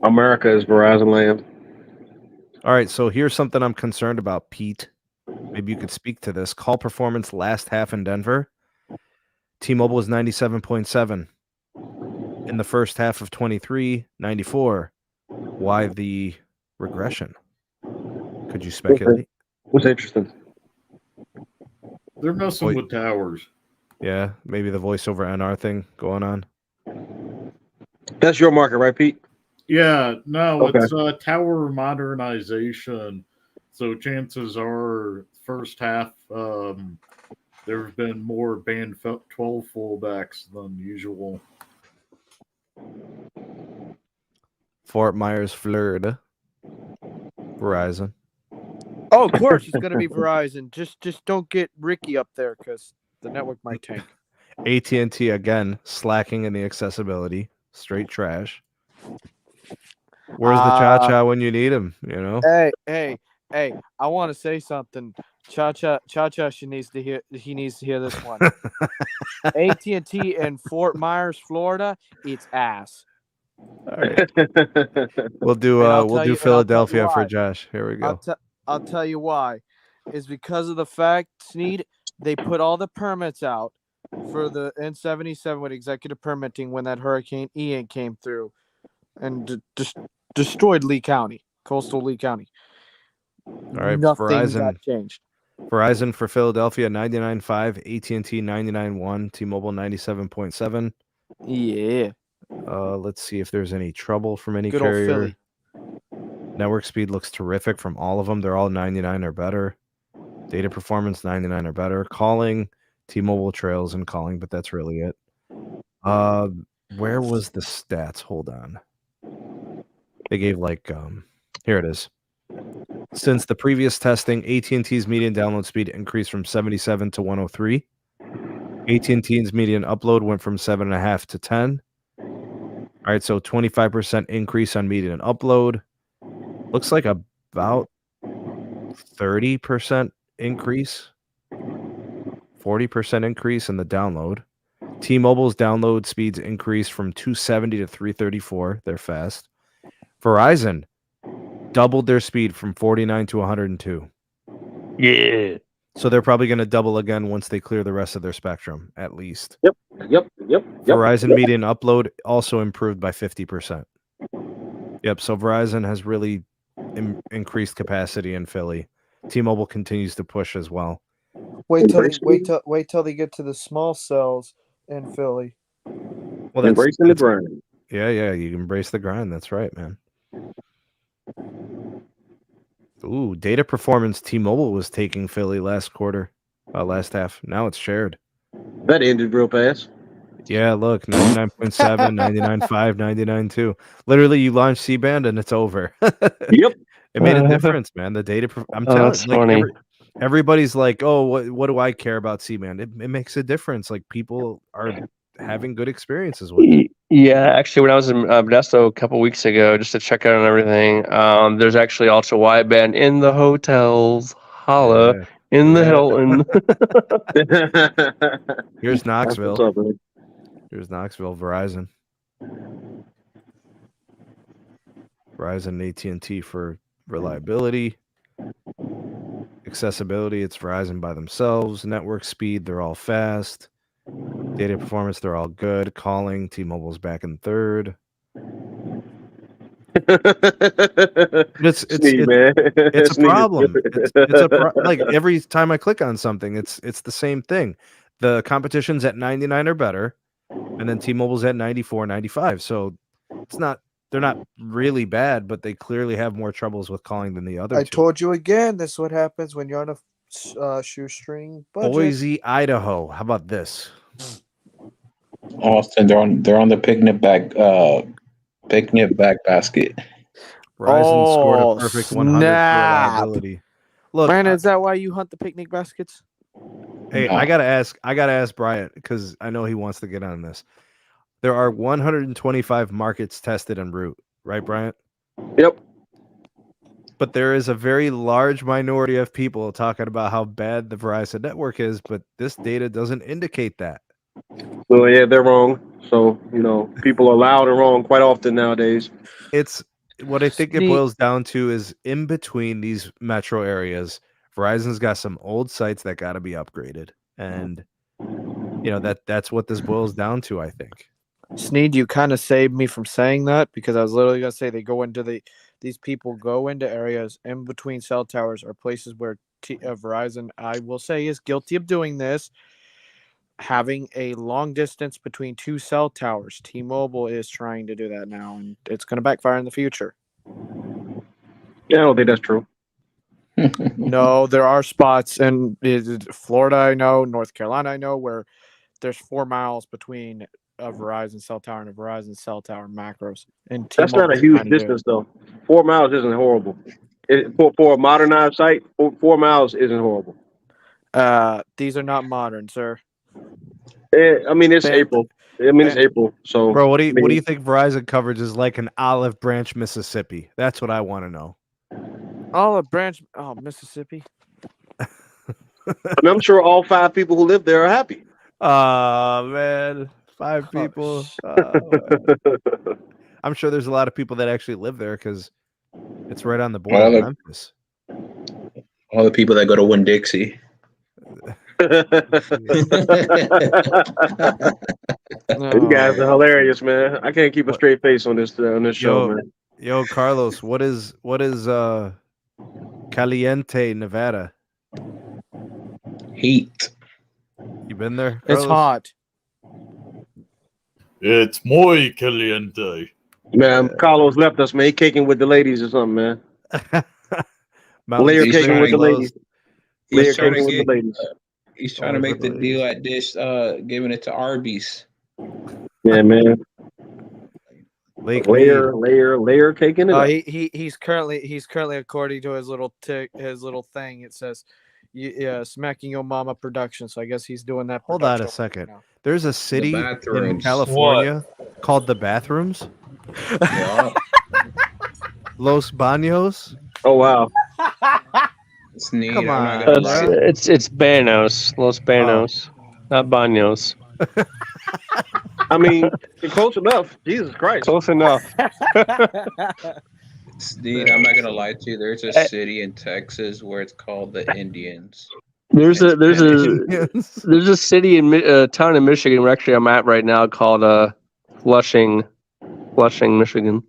America is Verizon land. All right, so here's something I'm concerned about, Pete. Maybe you could speak to this. Call performance last half in Denver. T-Mobile is 97.7. In the first half of 23, 94. Why the regression? Could you speculate? What's interesting? They're messing with towers. Yeah, maybe the voice over NR thing going on. That's your market, right, Pete? Yeah, no, Okay. it's tower modernization. So chances are, first half, there have been more band 12 fullbacks than usual. Fort Myers, Florida. Verizon. Oh, of course it's going to be Verizon. Just don't get Ricky up there because the network might tank. AT&T again slacking in the accessibility. Straight trash. Where's the cha-cha when you need him? You know. Hey! I want to say something. Cha-cha. He needs to hear this one. AT&T in Fort Myers, Florida. It's ass. All right. We'll do Philadelphia for Josh. Here we go. I'll tell you why. Is because of the fact, Sneed, they put all the permits out for the N77 with executive permitting when that Hurricane Ian came through and destroyed Lee County, coastal Lee County. All right, Nothing Verizon got changed. Verizon for Philadelphia 99.5, AT&T 99.1, T-Mobile 97.7. Yeah. Let's see if there's any trouble from any Good old carrier. Philly. Network speed looks terrific from all of them. They're all 99 or better. Data performance 99 or better. Calling, T-Mobile trails in calling, but that's really it. Where was the stats? Hold on. They gave here it is. Since the previous testing, AT&T's median download speed increased from 77 to 103. AT&T's median upload went from 7.5 to 10. All right, so 25% increase on median upload. Looks like about 30% increase, 40% increase in the download. T-Mobile's download speeds increased from 270 to 334. They're fast. Verizon doubled their speed from 49 to 102. Yeah. So they're probably going to double again once they clear the rest of their spectrum, at least. Yep. Verizon median upload also improved by 50%. Yep, so Verizon has really increased capacity in Philly. T-Mobile continues to push as well. Wait till they get to the small cells in Philly. Well, embracing the grind. Yeah, you embrace the grind. That's right, man. Ooh, data performance. T-Mobile was taking Philly last half. Now it's shared. That ended real fast. Yeah, look, 99.7, 99.5, 99.2. Literally, you launch C-band and it's over. Yep. It made a difference, man. The data. I'm telling you, funny. Everybody's like, "Oh, what do I care about C-band?" It makes a difference. Like people are having good experiences with it. Yeah, actually, when I was in Modesto a couple weeks ago, just to check out on everything, there's actually ultra wideband in the hotels. Holla in the Hilton. Here's Knoxville. What's up, man? Here's Knoxville. Verizon and AT&T for reliability. Accessibility, it's Verizon by themselves. Network speed, they're all fast. Data performance, they're all good. Calling, T-Mobile's back in third. It's a problem. Like every time I click on something, it's the same thing. The competition's at 99 or better, and then T-Mobile's at 94, 95. So they're not really bad, but they clearly have more troubles with calling than the other two. I told you again, this is what happens when you're on a shoestring budget. Boise, Idaho. How about this? Austin, they're on the picnic bag basket. Verizon scored a perfect 100 for reliability. Look, Brandon, is that why you hunt the picnic baskets? Hey, No. I gotta ask Bryant because I know he wants to get on this. There are 125 markets tested en route, right, Bryant? Yep. But there is a very large minority of people talking about how bad the Verizon network is, but this data doesn't indicate that. Well, yeah, they're wrong. So, people are loud and wrong quite often nowadays. It's what I think it boils down to is in between these metro areas, Verizon's got some old sites that got to be upgraded. And, that's what this boils down to, I think. Sneed, you kind of saved me from saying that because I was literally going to say they go into the these people go into areas in between cell towers or places where Verizon, I will say, is guilty of doing this, having a long distance between two cell towers. T-Mobile is trying to do that now, and it's going to backfire in the future. Yeah, I don't think that's true. No, there are spots in Florida, I know, North Carolina, I know, where there's 4 miles between a Verizon cell tower and a Verizon cell tower macros. And That's not a huge distance, though. 4 miles isn't horrible. For a modernized site, 4 miles isn't horrible. These are not modern, sir. I mean, it's April. It's April. So, bro, what do you think Verizon coverage is like in Olive Branch, Mississippi? That's what I want to know. Olive Branch, Mississippi. I'm sure all 5 people who live there are happy. Oh man, 5 people. I'm sure there's a lot of people that actually live there because it's right on the border of Memphis. All the people that go to Winn-Dixie. You guys are hilarious, man. I can't keep a straight face on this show, man. Yo, Carlos, what is Caliente, Nevada? Heat. You been there, Carlos? It's hot. It's muy caliente. Man, Carlos left us, man. He caking with the ladies or something, man. Layer caking with the ladies. Layer caking with the ladies. He's trying to make the deal at Dish, giving it to Arby's. Yeah, man. Layer caking it up. He's currently according to his little thing. It says, smacking your mama production. So I guess he's doing that. Hold on a second. There's a city in California called the Bathrooms. Yeah. Los Baños. Oh wow. It's neat. Come on. It's Banos, Los Banos, not Baños. I mean, close enough. Jesus Christ. Close enough. Dude, I'm not gonna lie to you. There's a city in Texas where it's called the Indians. There's a city in town in Michigan. Where actually I'm at right now called Flushing, Michigan.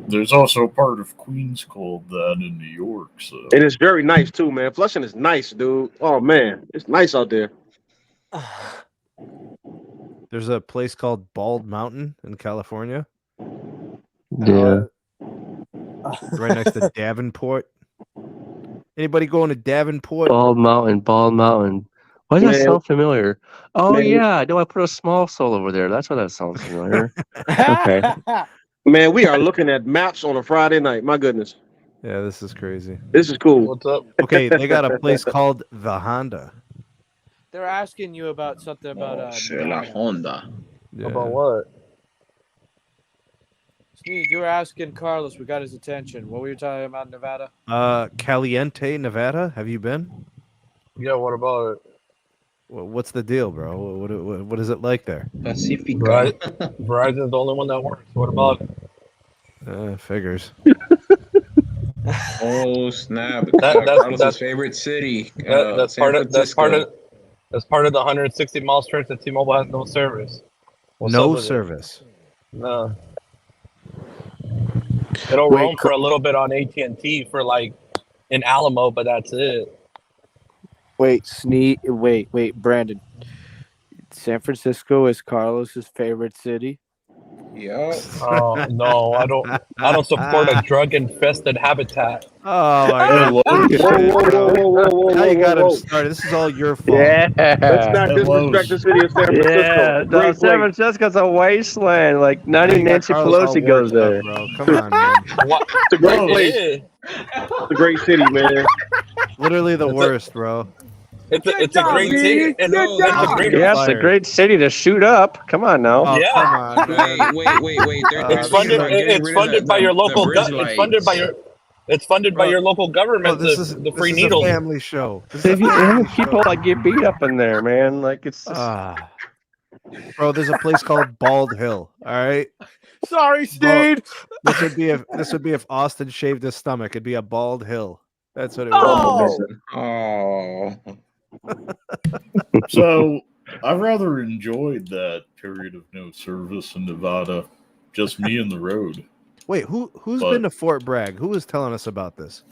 There's also a part of Queens called that in New York. So and it's very nice too, man. Flushing is nice, dude. Oh man, it's nice out there. There's a place called Bald Mountain in California. Yeah. Right next to Davenport. Anybody going to Davenport? Bald Mountain. Why does that sound familiar? Oh yeah, no, I put a small soul over there. That's why that sounds familiar. Okay. Man, we are looking at maps on a Friday night. My goodness. Yeah, this is crazy. This is cool. What's up? Okay, they got a place called the Honda. They're asking you about something about La Honda. Yeah. About what? Steve, you were asking Carlos. We got his attention. What were you talking about, Nevada? Caliente, Nevada. Have you been? Yeah, what about it? Well, what's the deal, bro? What is it like there? Pacifica. Verizon's the only one that works. What about it? Figures. Oh snap! That's his favorite city. That's part of the 160 mile stretch that T-Mobile has no service. No service. No. It'll roam for a little bit on AT&T for like in Alamo, but that's it. Wait, Brandon. San Francisco is Carlos's favorite city. Yeah. Oh no, I don't support a drug-infested habitat. Oh my God! Now you got him started. This is all your fault. Yeah. Let's not disrespect the city of San Francisco. Yeah, no, San Francisco's a wasteland. Like Nancy Pelosi goes there. Bro. Come on, man. It's a great place. It's a great city, man. Literally the worst, bro. It's a great city. It's a great city to shoot up. Come on now. Oh, Yeah. Come on, Wait. It's funded by your local government. It's funded by your local government. The free needles. A family show. People like get beat up in there, man. Like it's. Bro, there's a place called Bald Hill. All right. Sorry, Steve. This would be if Austin shaved his stomach. It'd be a bald hill. That's what it was. Oh. So I rather enjoyed that period of no service in Nevada. Just me and the road. Wait, who's But- been to Fort Bragg? Who was telling us about this?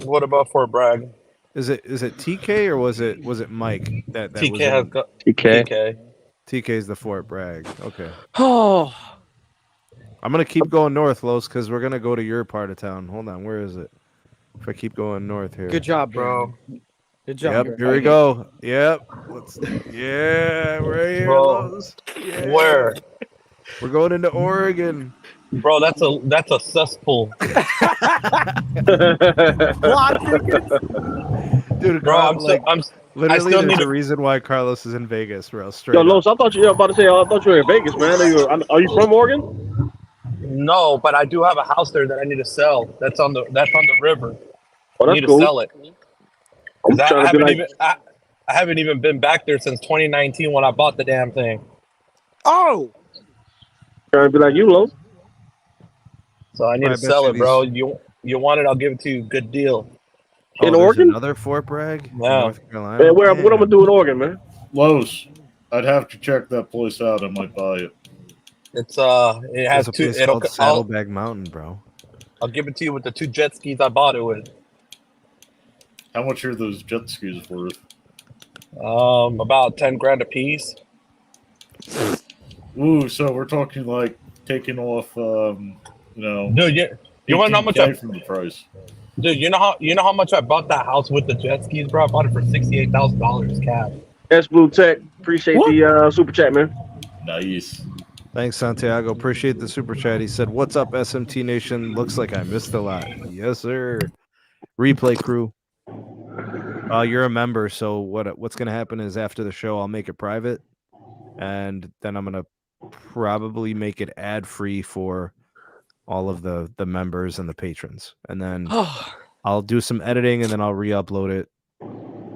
What about Fort Bragg? Is it TK or was it Mike that was TK has in? got TK. TK. TK's the Fort Bragg. Okay. Oh, I'm gonna keep going north, Los, because we're gonna go to your part of town. Hold on, where is it? If I keep going north here. good job, Bro. Good job. Yep, Brandon. here we go. Yep. Yeah, we're here, Bro. Los. Yeah. Where? We're going into Oregon. Bro, that's a cesspool. Plot tickets. Dude, Bro, Carl, I'm literally still there's need a to- reason why Carlos is in Vegas, bro. Straight Yo, up. Los, I thought you were about to say. I thought you were in Vegas, man. Are you from Oregon? no, but I do have a house there that I need to sell. That's on the river. Oh, I that's need to cool. sell it. I'm 'Cause trying to be like, I haven't even been back there since 2019 when I bought the damn thing. Oh, you, Los. So I need I to bet sell you it, bro. You want it? I'll give it to you. Good deal. In there's Oregon? another Fort Bragg in Yeah. North Carolina. Man, what I'm Damn. gonna do in Oregon, man? Los, I'd have to check that place out. I might buy it. It has There's a two. place called Saddlebag Mountain, bro. I'll give it to you with the 2 jet skis I bought it with. How much are those jet skis worth? About 10 grand a piece. Ooh, so we're talking like taking off, Dude, you want to know how much 18K from the price. Dude, you know how much I bought that house with the jet skis, bro? I bought it for $68,000 cash. S Blue Tech. Appreciate the super chat, man. Nice. Thanks, Santiago. Appreciate the super chat. He said, "What's up, SMT Nation? Looks like I missed a lot." Yes, sir. Replay crew. You're a member, so what's gonna happen is after the show, I'll make it private, and then I'm gonna probably make it ad free for all of the members and the patrons, and then I'll do some editing, and then I'll re-upload it.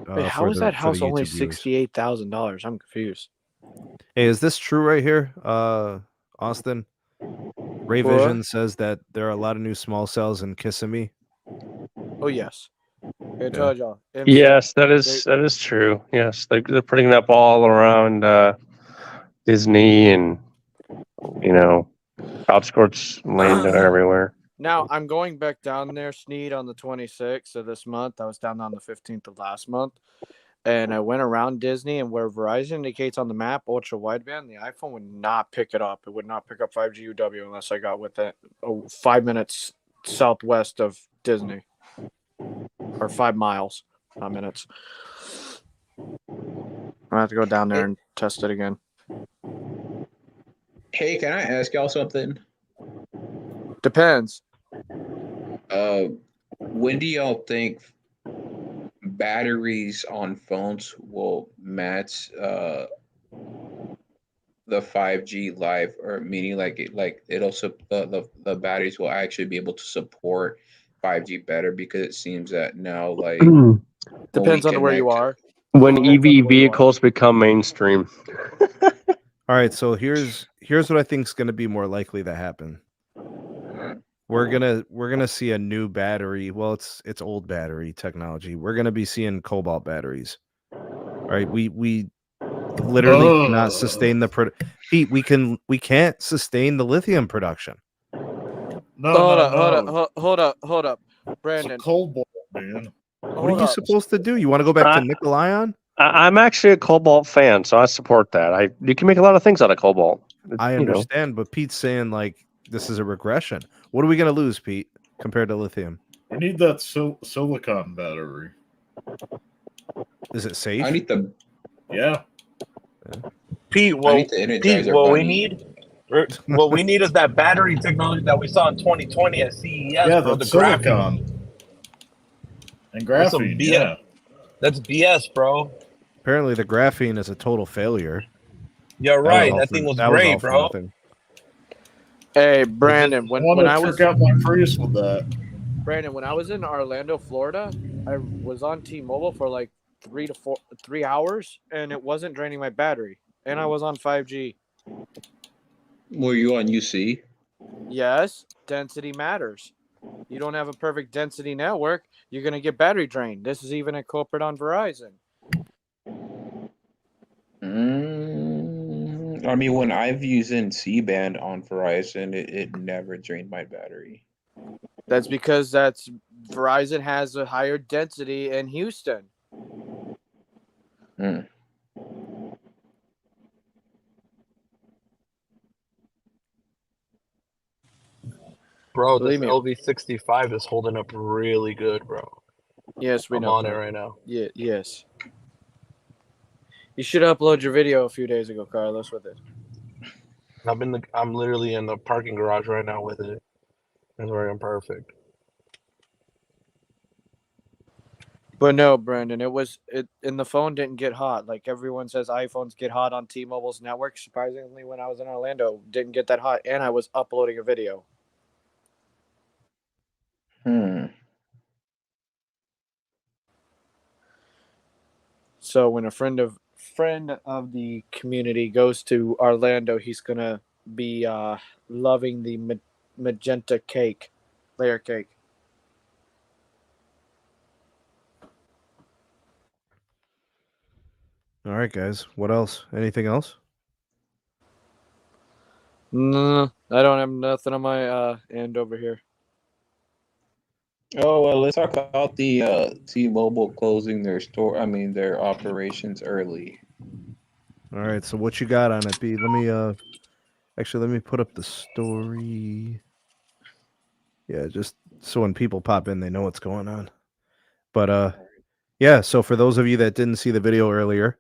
Wait, how is that house only $68,000? I'm confused. Hey, is this true right here, Austin? Ray What? Vision says that there are a lot of new small cells in Kissimmee. Oh yes. I told y'all. Yes, that is true. Yes, they're putting it up all around Disney and outskirts land everywhere. Now I'm going back down there, Sneed, on the 26th of this month. I was down on the 15th of last month, and I went around Disney, and where Verizon indicates on the map ultra wideband, the iPhone would not pick it up. It would not pick up 5G UW unless I got with it 5 minutes southwest of Disney, or 5 miles, not minutes. I have to go down there and test it again. Hey, can I ask y'all something? Depends. When do y'all think batteries on phones will match the 5G live, or meaning the batteries will actually be able to support 5G better? Because it seems that now Depends on where you are. When EV vehicles become mainstream. All right, so here's what I think is going to be more likely to happen. We're gonna see a new battery. Well, it's old battery technology. We're gonna be seeing cobalt batteries. All right, we literally cannot sustain the Pete. We can't sustain the lithium production. Hold up, Brandon. It's a cobalt, man. What are you supposed to do? You want to go back to nickel ion? I'm actually a cobalt fan, so I support that. You can make a lot of things out of cobalt. I understand, but Pete's saying like this is a regression. What are we going to lose, Pete, compared to lithium? We need that silicon battery. Is it safe? I need the Pete. What we need is that battery technology that we saw in 2020 at CES. Yeah, bro, the silicon and graphene. Yeah, that's BS, bro. Apparently, the graphene is a total failure. You're right. That thing was great, bro. Hey, Brandon, when I was out my Prius with that. Brandon, when I was in Orlando, Florida, I was on T-Mobile for like 3 hours, and it wasn't draining my battery, and I was on 5G. Were you on UC? Yes, density matters. You don't have a perfect density network, you're gonna get battery drain. This is even a culprit on Verizon. I mean, when I've used in C-band on Verizon, it never drained my battery. That's because Verizon has a higher density in Houston. Hmm. Bro, Believe this me. LV65 is holding up really good, bro. Yes, we I'm know. on it right now. Yeah, yes. You should upload your video a few days ago, Carlos, with it. I'm literally in the parking garage right now with it. It's working perfect. But no, Brandon, and the phone didn't get hot. Like everyone says iPhones get hot on T-Mobile's network. Surprisingly, when I was in Orlando, didn't get that hot, and I was uploading a video. So when a friend of the community goes to Orlando, he's gonna be loving the magenta layer cake. All right, guys. What else? Anything else? No, I don't have nothing on my end over here. Oh, well, let's talk about the T-Mobile closing their operations early. All right. So what you got on it, B? Let me put up the story. Yeah, just so when people pop in, they know what's going on. But yeah. So for those of you that didn't see the video earlier,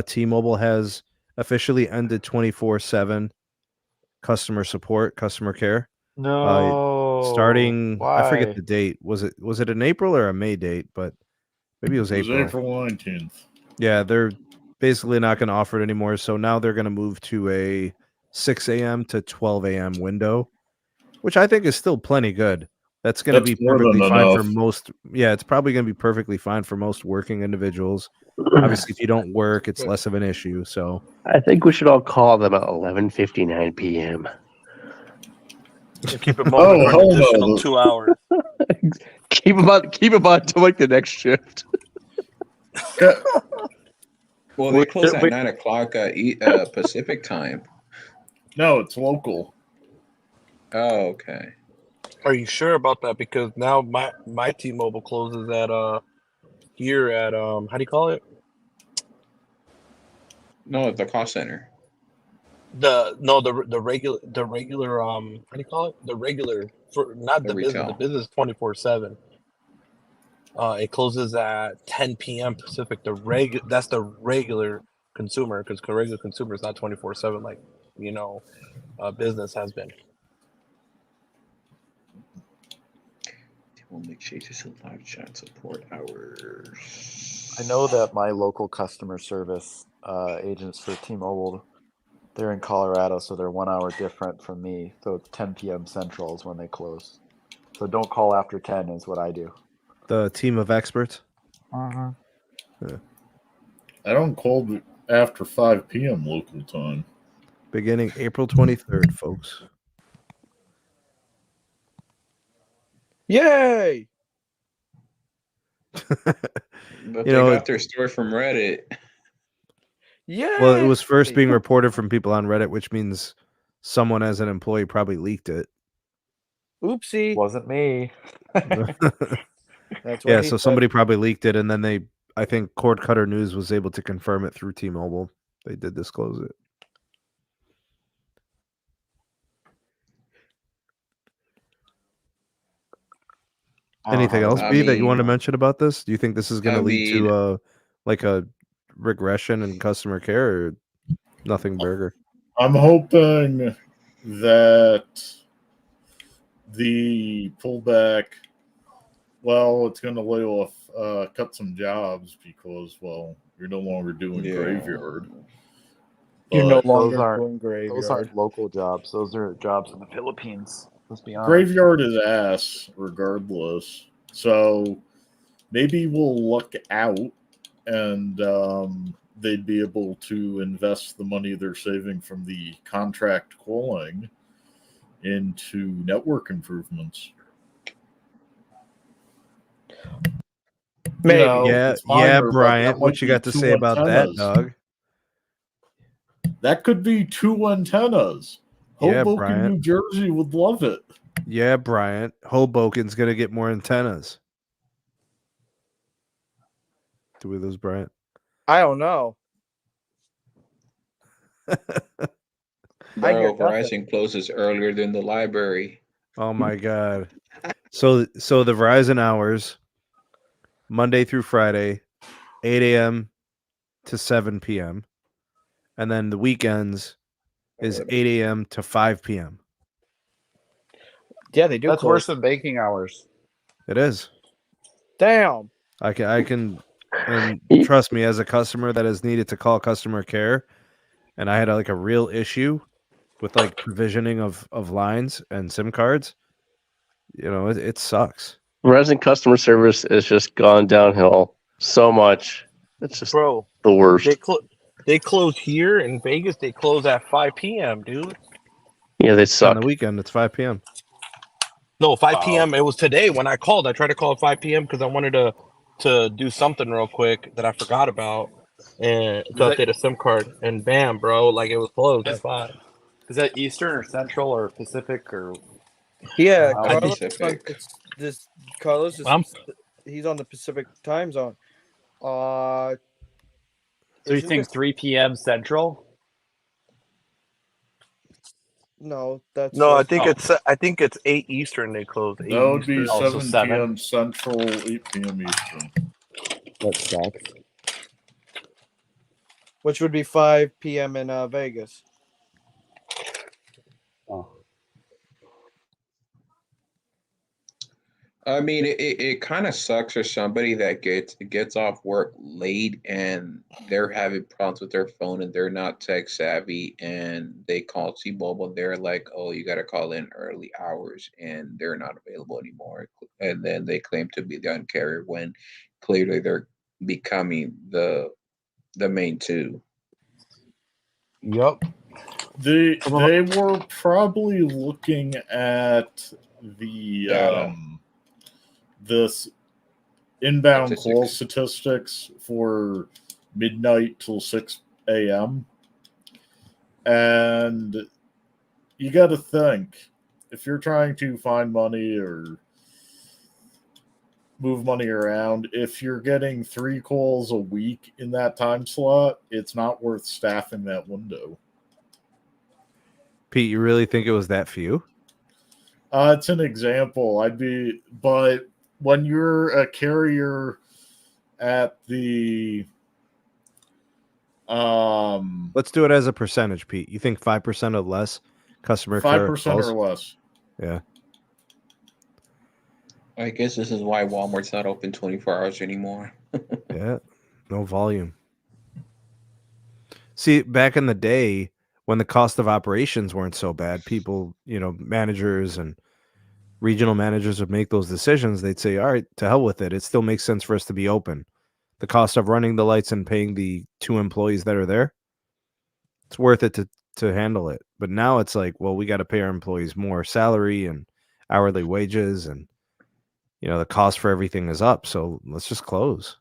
T-Mobile has officially ended 24/7 customer support, customer care. No. Starting, Why? I forget the date. Was it an April or a May date? But maybe it was April. April 19th. Yeah, they're basically not going to offer it anymore. So now they're going to move to a 6 a.m. to 12 a.m. window, which I think is still plenty good. That's going to be perfectly fine for most. Yeah, it's probably going to be perfectly fine for most working individuals. Obviously, if you don't work, it's less of an issue. So I think we should all call them at 11:59 p.m. Keep it moving for an additional 2 hours. Keep them on to like the next shift. Well, they close at 9 o'clock Pacific time. No, it's local. Oh, okay. Are you sure about that? Because now my T-Mobile closes at here at how do you call it? No, at the cost center. The regular how do you call it? The regular for not the business. The business 24/7. It closes at 10 p.m. Pacific. That's the regular consumer, because regular consumer is not 24/7 like business has been. We'll make changes in live chat support hours. I know that my local customer service agents for T-Mobile, they're in Colorado, so they're 1 hour different from me. So it's 10 p.m. Central is when they close. So don't call after 10 is what I do. the team of experts. Uh-huh. Yeah. I don't call after 5 p.m. local time. Beginning April 23rd, folks. Yay! But they got their story from Reddit. Yeah. Well, it was first being reported from people on Reddit, which means someone as an employee probably leaked it. Oopsie. Wasn't me. That's yeah, so somebody probably leaked it, and then I think Cord Cutter News was able to confirm it through T-Mobile. They did disclose it. Anything else, B, that you want to mention about this? Do you think this is going to lead to a regression in customer care, or nothing burger? I'm hoping that the pullback, well, it's going to lay off, cut some jobs because, well, you're no longer doing graveyard. You're no But longer doing graveyard. Those aren't local jobs. Those are jobs in the Philippines. Let's be honest. Graveyard is ass regardless. So maybe we'll luck out and they'd be able to invest the money they're saving from the contract calling into network improvements. Maybe. Yeah, Bryant, what you got to say about that, dog? That could be 2 antennas. Yeah, Hoboken, Bryant. New Jersey would love it. Yeah, Bryant. Hoboken's gonna get more antennas. Do we lose Bryant? I don't know. Bro, Verizon closes earlier than the library. Oh my god. So the Verizon hours, Monday through Friday, 8 a.m. to 7 p.m. And then the weekends is 8 a.m. to 5 p.m. Yeah, they do. That's close. worse than banking hours. It is. Damn. I can, and trust me, as a customer that has needed to call customer care, and I had like a real issue with like provisioning of lines and SIM cards. You know, it sucks. Verizon customer service has just gone downhill so much. It's just Bro, the worst. they close here in Vegas. They close at 5 p.m., dude. Yeah, they suck. On the weekend, it's 5 p.m. No, 5 p.m. It was today when I called. I tried to call at 5 p.m. because I wanted to do something real quick that I forgot about and to update a SIM card. And bam, bro, like it was closed at 5. Is that Eastern or Central or Pacific or? Yeah, Wow. Carlos. Pacific. Carlos is. He's on the Pacific time zone. So you think 3 p.m. Central? No, that's No, I think it's 8 Eastern. They close. 8 That would be Eastern. 7 p.m. Central, 8 p.m. Eastern. That sucks. which would be 5 p.m. in Vegas. Oh. I mean, it kind of sucks for somebody that gets off work late and they're having problems with their phone and they're not tech savvy and they call T-Mobile. They're like, "Oh, you got to call in early hours," and they're not available anymore. And then they claim to be the uncarrier when clearly they're becoming the main two. Yep. They were probably looking at the this inbound call statistics for midnight till 6 a.m. And you got to think, if you're trying to find money or move money around, if you're getting 3 calls a week in that time slot, it's not worth staffing that window. Pete, you really think it was that few? It's an example. But when you're a carrier at the, let's do it as a percentage, Pete. You think 5% or less customer care 5% or less? Yeah. I guess this is why Walmart's not open 24 hours anymore. Yeah, no volume. See, back in the day when the cost of operations weren't so bad, people, managers and regional managers would make those decisions. They'd say, all right, to hell with it. It still makes sense for us to be open. The cost of running the lights and paying the 2 employees that are there, it's worth it to handle it. But now it's like, well, we got to pay our employees more salary and hourly wages, and the cost for everything is up. So let's just close.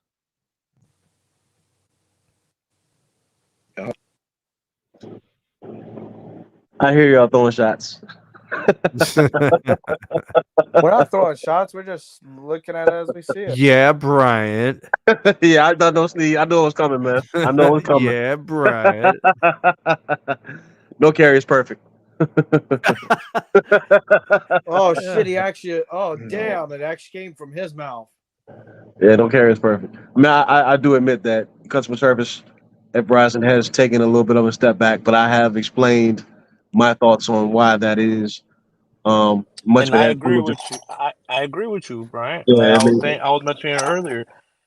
I hear y'all throwing shots. We're not throwing shots. We're just looking at it as we see it. Yeah, Bryant. Yeah, I know it was coming, man. I know it was coming. Yeah, Bryant. No carry is perfect. Oh shit! He actually. Oh damn! It actually came from his mouth. Yeah, no carry is perfect. I mean, I do admit that customer service at Verizon has taken a little bit of a step back, but I have explained my thoughts on why that is. Much and I agree with you. I agree with you, Brian. Yeah, I was mentioning it earlier.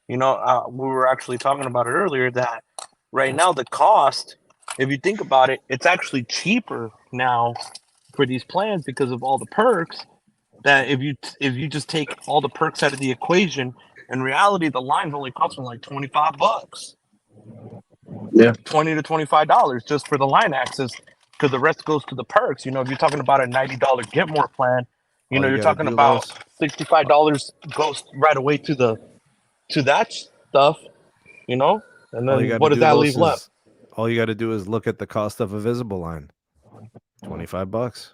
We were actually talking about it earlier that right now the cost, if you think about it, it's actually cheaper now for these plans because of all the perks. That if you just take all the perks out of the equation, in reality the line's only costing like $25. Yeah, $20 to $25 just for the line access, because the rest goes to the perks. If you're talking about a $90 get more plan, you're talking about $65 goes right away to that stuff, and then what does that leave left? all you got to do is look at the cost of a visible line. $25.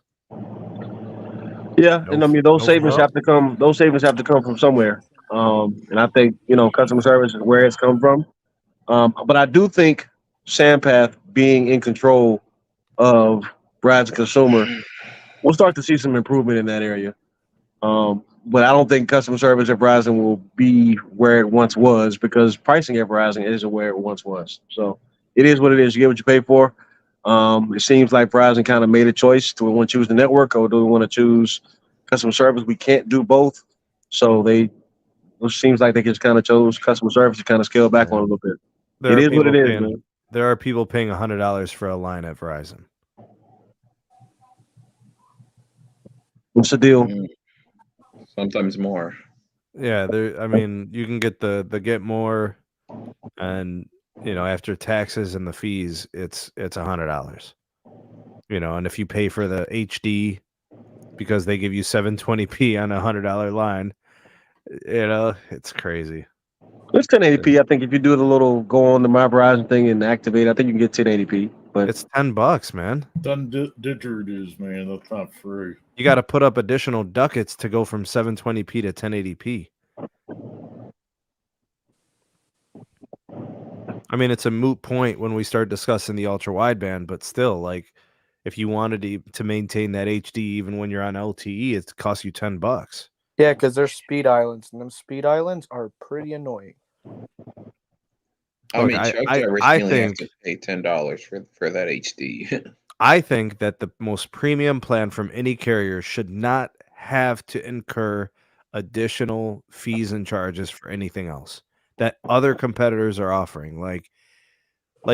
Yeah, and I mean those savings no. have to come. Those savings have to come from somewhere. And I think customer service is where it's come from. But I do think Sampath being in control of Verizon Consumer, we'll start to see some improvement in that area. But I don't think customer service at Verizon will be where it once was because pricing at Verizon isn't where it once was. So it is what it is. You get what you pay for. It seems like Verizon kind of made a choice. Do we want to choose the network or do we want to choose customer service? We can't do both. So it seems like they just kind of chose customer service to kind of scale back on a little bit. It is what it is, man. There are people paying $100 for a line at Verizon. What's the deal? Sometimes more. Yeah, I mean, you can get the Get More, and after taxes and the fees, it's $100. And if you pay for the HD because they give you 720p on a $100 line, it's crazy. It's 1080p. I think if you do the little go on the My Verizon thing and activate, I think you can get 1080p. But it's $10, man. Done didgeridoos, man. That's not free. You got to put up additional ducats to go from 720p to 1080p. I mean, it's a moot point when we start discussing the ultra wideband, but still, like, if you wanted to maintain that HD even when you're on LTE, it costs you $10. Yeah, because there's speed islands, and them speed islands are pretty annoying. I mean, Chuck originally have to pay $10 for that HD. I think that the most premium plan from any carrier should not have to incur additional fees and charges for anything else that other competitors are offering, like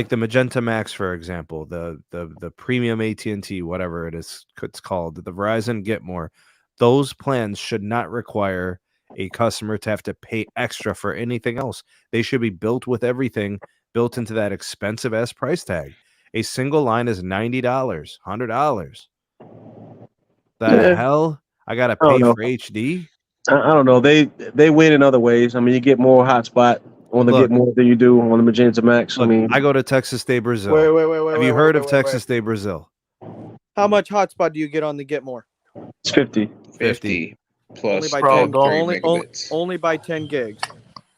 the Magenta MAX, for example, the premium AT&T, whatever it's called, the Verizon Get More. Those plans should not require a customer to have to pay extra for anything else. They should be built with everything built into that expensive ass price tag. A single line is $90, $100. The hell? I gotta pay for HD? I don't know. They win in other ways. I mean, you get more hotspot on the Get More than you do on the Magenta MAX. I go to Texas Day Brazil. Wait. Have you heard of Texas Day Brazil? How much hotspot do you get on the Get More? It's 50. 50 plus only by 10 gigs.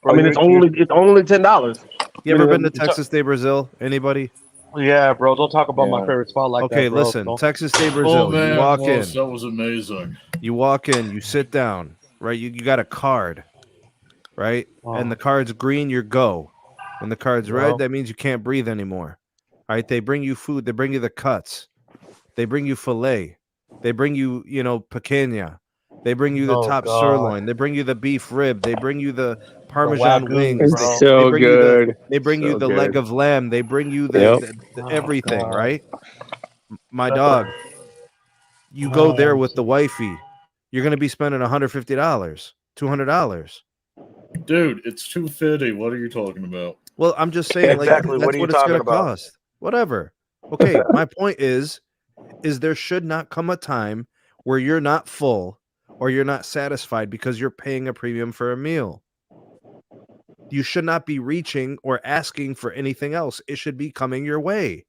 I mean, it's only $10. You ever been to Texas Day Brazil? Anybody? Yeah, bro. Don't talk about my favorite spot like that. Okay, listen. Texas Day Brazil. Oh, man, you walk in. That was amazing. You walk in. You sit down. Right. You got a card. Right. Wow. And the card's green. You go. When the card's red, that means you can't breathe anymore. All right. They bring you food. They bring you the cuts. They bring you filet. They bring you, picanha. They bring you the top sirloin. They bring you the beef rib. They bring you the Parmesan wings. It's so good. They bring you the leg of lamb. They bring you the everything, right? My dog. You go there with the wifey. You're going to be spending $150, $200. Dude, it's $250. What are you talking about? Well, I'm just saying, exactly. That's what it's going to cost. Whatever. Okay, my point is there should not come a time where you're not full or you're not satisfied because you're paying a premium for a meal. You should not be reaching or asking for anything else. It should be coming your way.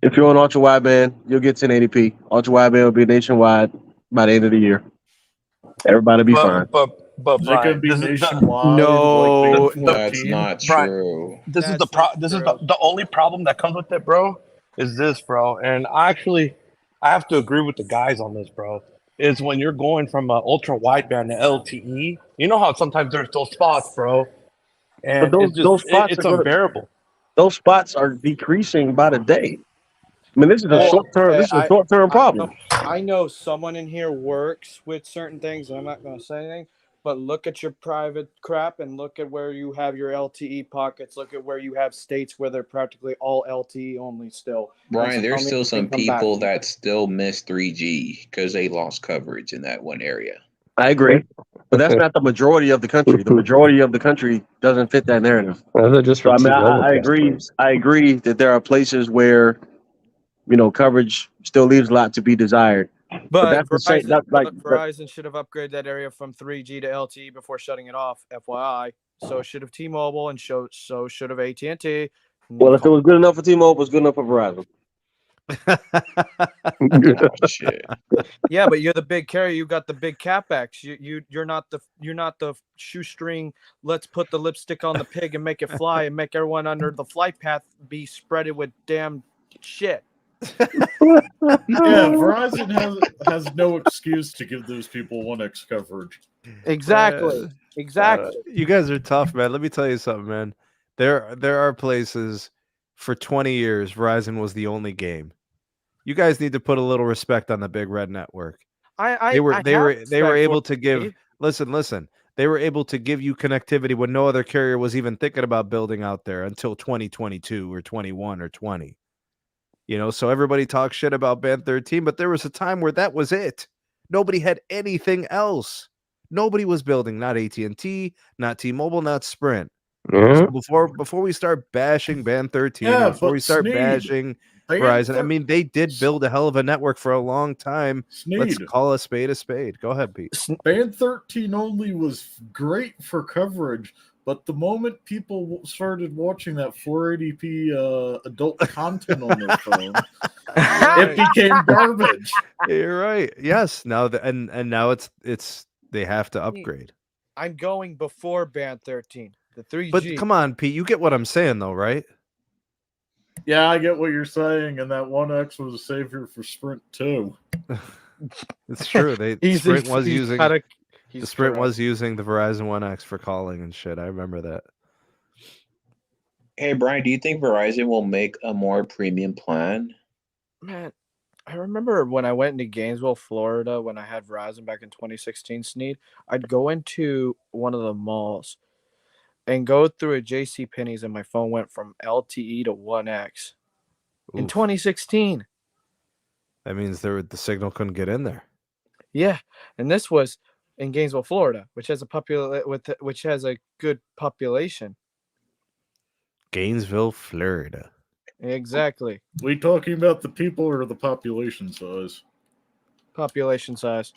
If you're on ultra wideband, you'll get 1080p. Ultra wideband will be nationwide by the end of the year. Everybody be fine. But Brian, be nationwide. No, that's not true. This is the only problem that comes with it, bro. Is this, bro? And I have to agree with the guys on this, bro. Is when you're going from ultra wideband to LTE, you know how sometimes there's those spots, bro, and those spots it's unbearable. Those spots are decreasing by the day. I mean, this is a short term. This is a short term problem. I know someone in here works with certain things, and I'm not going to say anything. But look at your private crap and look at where you have your LTE pockets. Look at where you have states where they're practically all LTE only still. Brian, there's still some people that still miss 3G because they lost coverage in that one area. I agree. But that's not the majority of the country. The majority of the country doesn't fit that narrative. I agree. I agree that there are places where, coverage still leaves a lot to be desired. But Verizon should have upgraded that area from 3G to LTE before shutting it off, FYI. So should have T-Mobile and so should have AT&T. Well, if it was good enough for T-Mobile, it was good enough for Verizon. Oh, shit. Yeah, but you're the big carrier. You got the big capex. You're not the shoestring. Let's put the lipstick on the pig and make it fly and make everyone under the flight path be spreaded with damn shit. Yeah, Verizon has no excuse to give those people 1x coverage. Exactly. You guys are tough, man. Let me tell you something, man. There are places for 20 years Verizon was the only game. You guys need to put a little respect on the Big Red Network. They were able to give listen. They were able to give you connectivity when no other carrier was even thinking about building out there until 2022 or 21 or 20. You know, so everybody talks shit about Band 13, but there was a time where that was it. Nobody had anything else. Nobody was building, not AT&T, not T-Mobile, not Sprint. So before we start bashing Band 13, before we start bashing Verizon, I mean, they did build a hell of a network for a long time. Let's call a spade a spade. Go ahead, Pete. Band 13 only was great for coverage, but the moment people started watching that 480p adult content on their phone, it became garbage. You're right. Yes. Now and now it's they have to upgrade. I'm going before Band 13, the 3G. But come on, Pete, you get what I'm saying, though, right? Yeah, I get what you're saying, and that 1X was a savior for Sprint too. It's true. Sprint was using the Verizon 1X for calling and shit. I remember that. Hey, Brian, do you think Verizon will make a more premium plan? Man, I remember when I went into Gainesville, Florida, when I had Verizon back in 2016, Sneed, I'd go into one of the malls and go through a JCPenney's, and my phone went from LTE to 1X in 2016. That means the signal couldn't get in there. Yeah, and this was in Gainesville, Florida, which has a good population. Gainesville, Florida. We Exactly. talking about the people or the population size? Population size.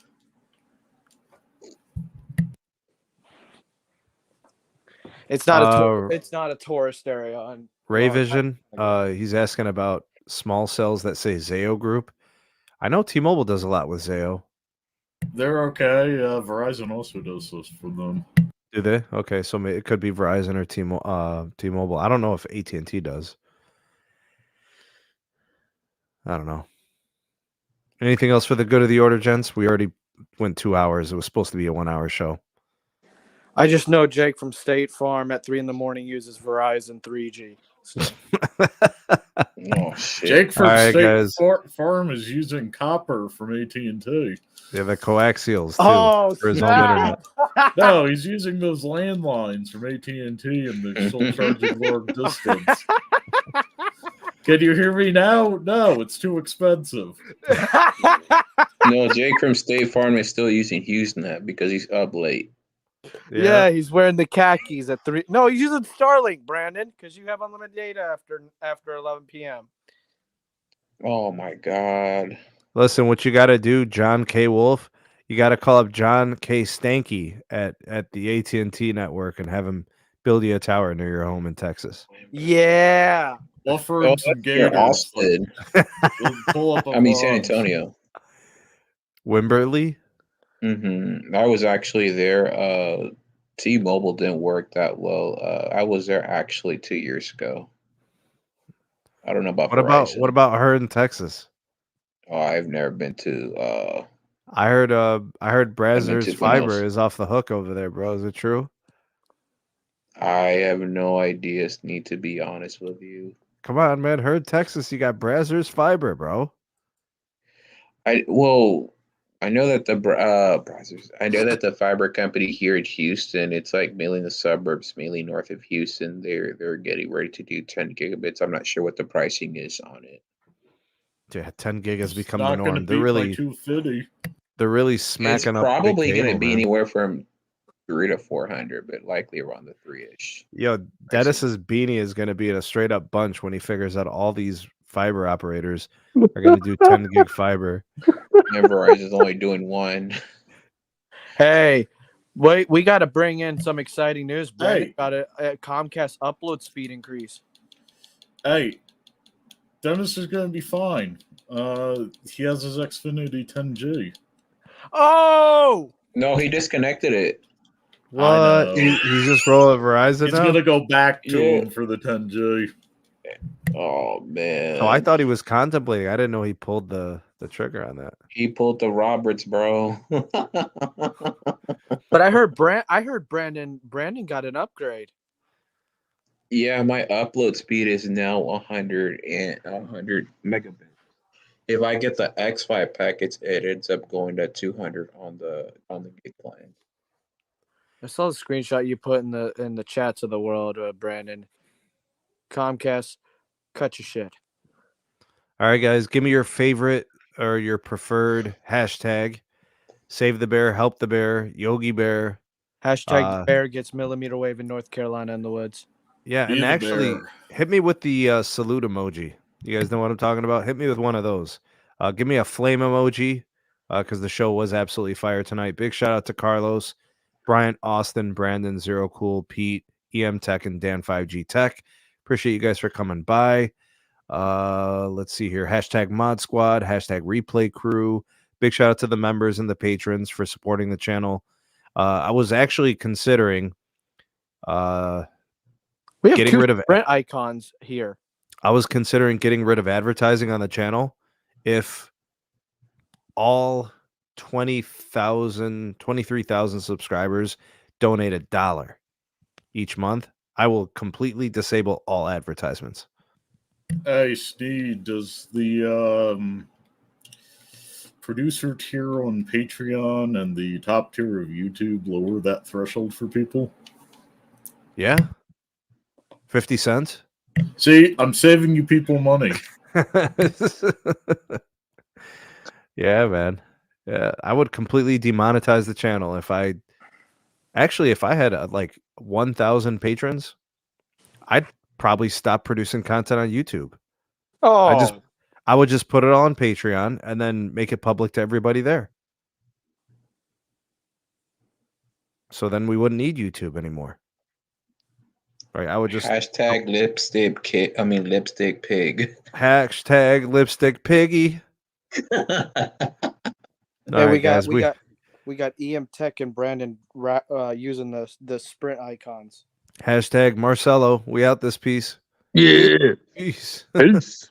It's not a tourist area on Ray Vision. He's asking about small cells that say Zayo Group. I know T-Mobile does a lot with Zayo. They're okay. Verizon also does this for them. Do they? Okay, so it could be Verizon or T-Mobile. I don't know if AT&T does. I don't know. Anything else for the good of the order, gents? We already went 2 hours. It was supposed to be a 1 hour show. I just know Jake from State Farm at 3 a.m. uses Verizon 3G. So. Oh, shit. Jake from State Farm is using copper from AT&T. Yeah, the coaxials too for his own internet. No, he's using those landlines from AT&T, and they're still charging long distance. Can you hear me now? No, it's too expensive. No, Jake from State Farm is still using HughesNet because he's up late. Yeah, he's wearing the khakis at 3. No, he's using Starlink, Brandon, because you have unlimited data after 11 p.m. Oh my God! Listen, what you got to do, John K. Wolf, you got to call up John K. Stanky at the AT&T network and have him build you a tower near your home in Texas. Yeah. Offer him some gators. Austin. Pull up San Antonio. Wimberley? Mm-hmm. I was actually there. T-Mobile didn't work that well. I was there actually 2 years ago. I don't know about Verizon. What about her in Texas? Oh, I've never been to. I heard Brazzers fiber is off the hook over there, bro. Is it true? I have no idea. Need to be honest with you. Come on, man. Heard Texas, you got Brazzers fiber, bro. I know that the fiber company here in Houston, it's like mainly in the suburbs, mainly north of Houston. They're getting ready to do 10 gigabits. I'm not sure what the pricing is on it. Yeah, 10 gig has become not the norm. They're really smacking up. It's probably going to be anywhere from 300 to 400, but likely around the 3-ish. Yo, Dennis's beanie is going to be in a straight up bunch when he figures out all these fiber operators are going to do 10 gig fiber. And Verizon's only doing one. Hey, wait, we got to bring in some exciting news. Brandon got a Comcast upload speed increase. Hey, Dennis is going to be fine. He has his Xfinity 10G. Oh, No, he disconnected it. What? He's just rolling Verizon He's now? going to go back to Yeah. him for the 10G. Oh man. Oh, I thought he was contemplating. I didn't know he pulled the trigger on that. he pulled the Roberts, bro. but I heard Brandon got an upgrade. Yeah, my upload speed is now 100 megabits. If I get the X5 package, it ends up going to 200 on the gig plan. I saw the screenshot you put in the chats of the world, Brandon. Comcast, cut your shit. All right, guys, give me your favorite or your preferred hashtag. Save the bear, help the bear, Yogi Bear. Hashtag the bear gets millimeter wave in North Carolina in the woods. Yeah, Be and the actually bear. hit me with the salute emoji. You guys know what I'm talking about? Hit me with one of those. Give me a flame emoji because the show was absolutely fire tonight. Big shout out to Carlos, Bryant, Austin, Brandon, Zero Cool, Pete, EM Tech, and Dan 5G Tech. Appreciate you guys for coming by. Let's see here. Hashtag Mod Squad, hashtag Replay Crew. Big shout out to the members and the patrons for supporting the channel. I was actually considering we have getting rid of Brent icons here. I was considering getting rid of advertising on the channel if all 23,000 subscribers donate $1 each month. I will completely disable all advertisements. Hey, Steve, does the producer tier on Patreon and the top tier of YouTube lower that threshold for people? Yeah. 50 cents? See, I'm saving you people money. Yeah, man. Yeah, I would completely demonetize the channel if I had like 1,000 patrons. I'd probably stop producing content on YouTube. Oh, I would just put it all on Patreon and then make it public to everybody there. So then we wouldn't need YouTube anymore. Right? I would just Hashtag lipstick pig. hashtag lipstick piggy. All right, guys, we got EM Tech and Brandon using the Sprint icons. hashtag Marcelo. We out this piece. Yeah. Peace. Peace.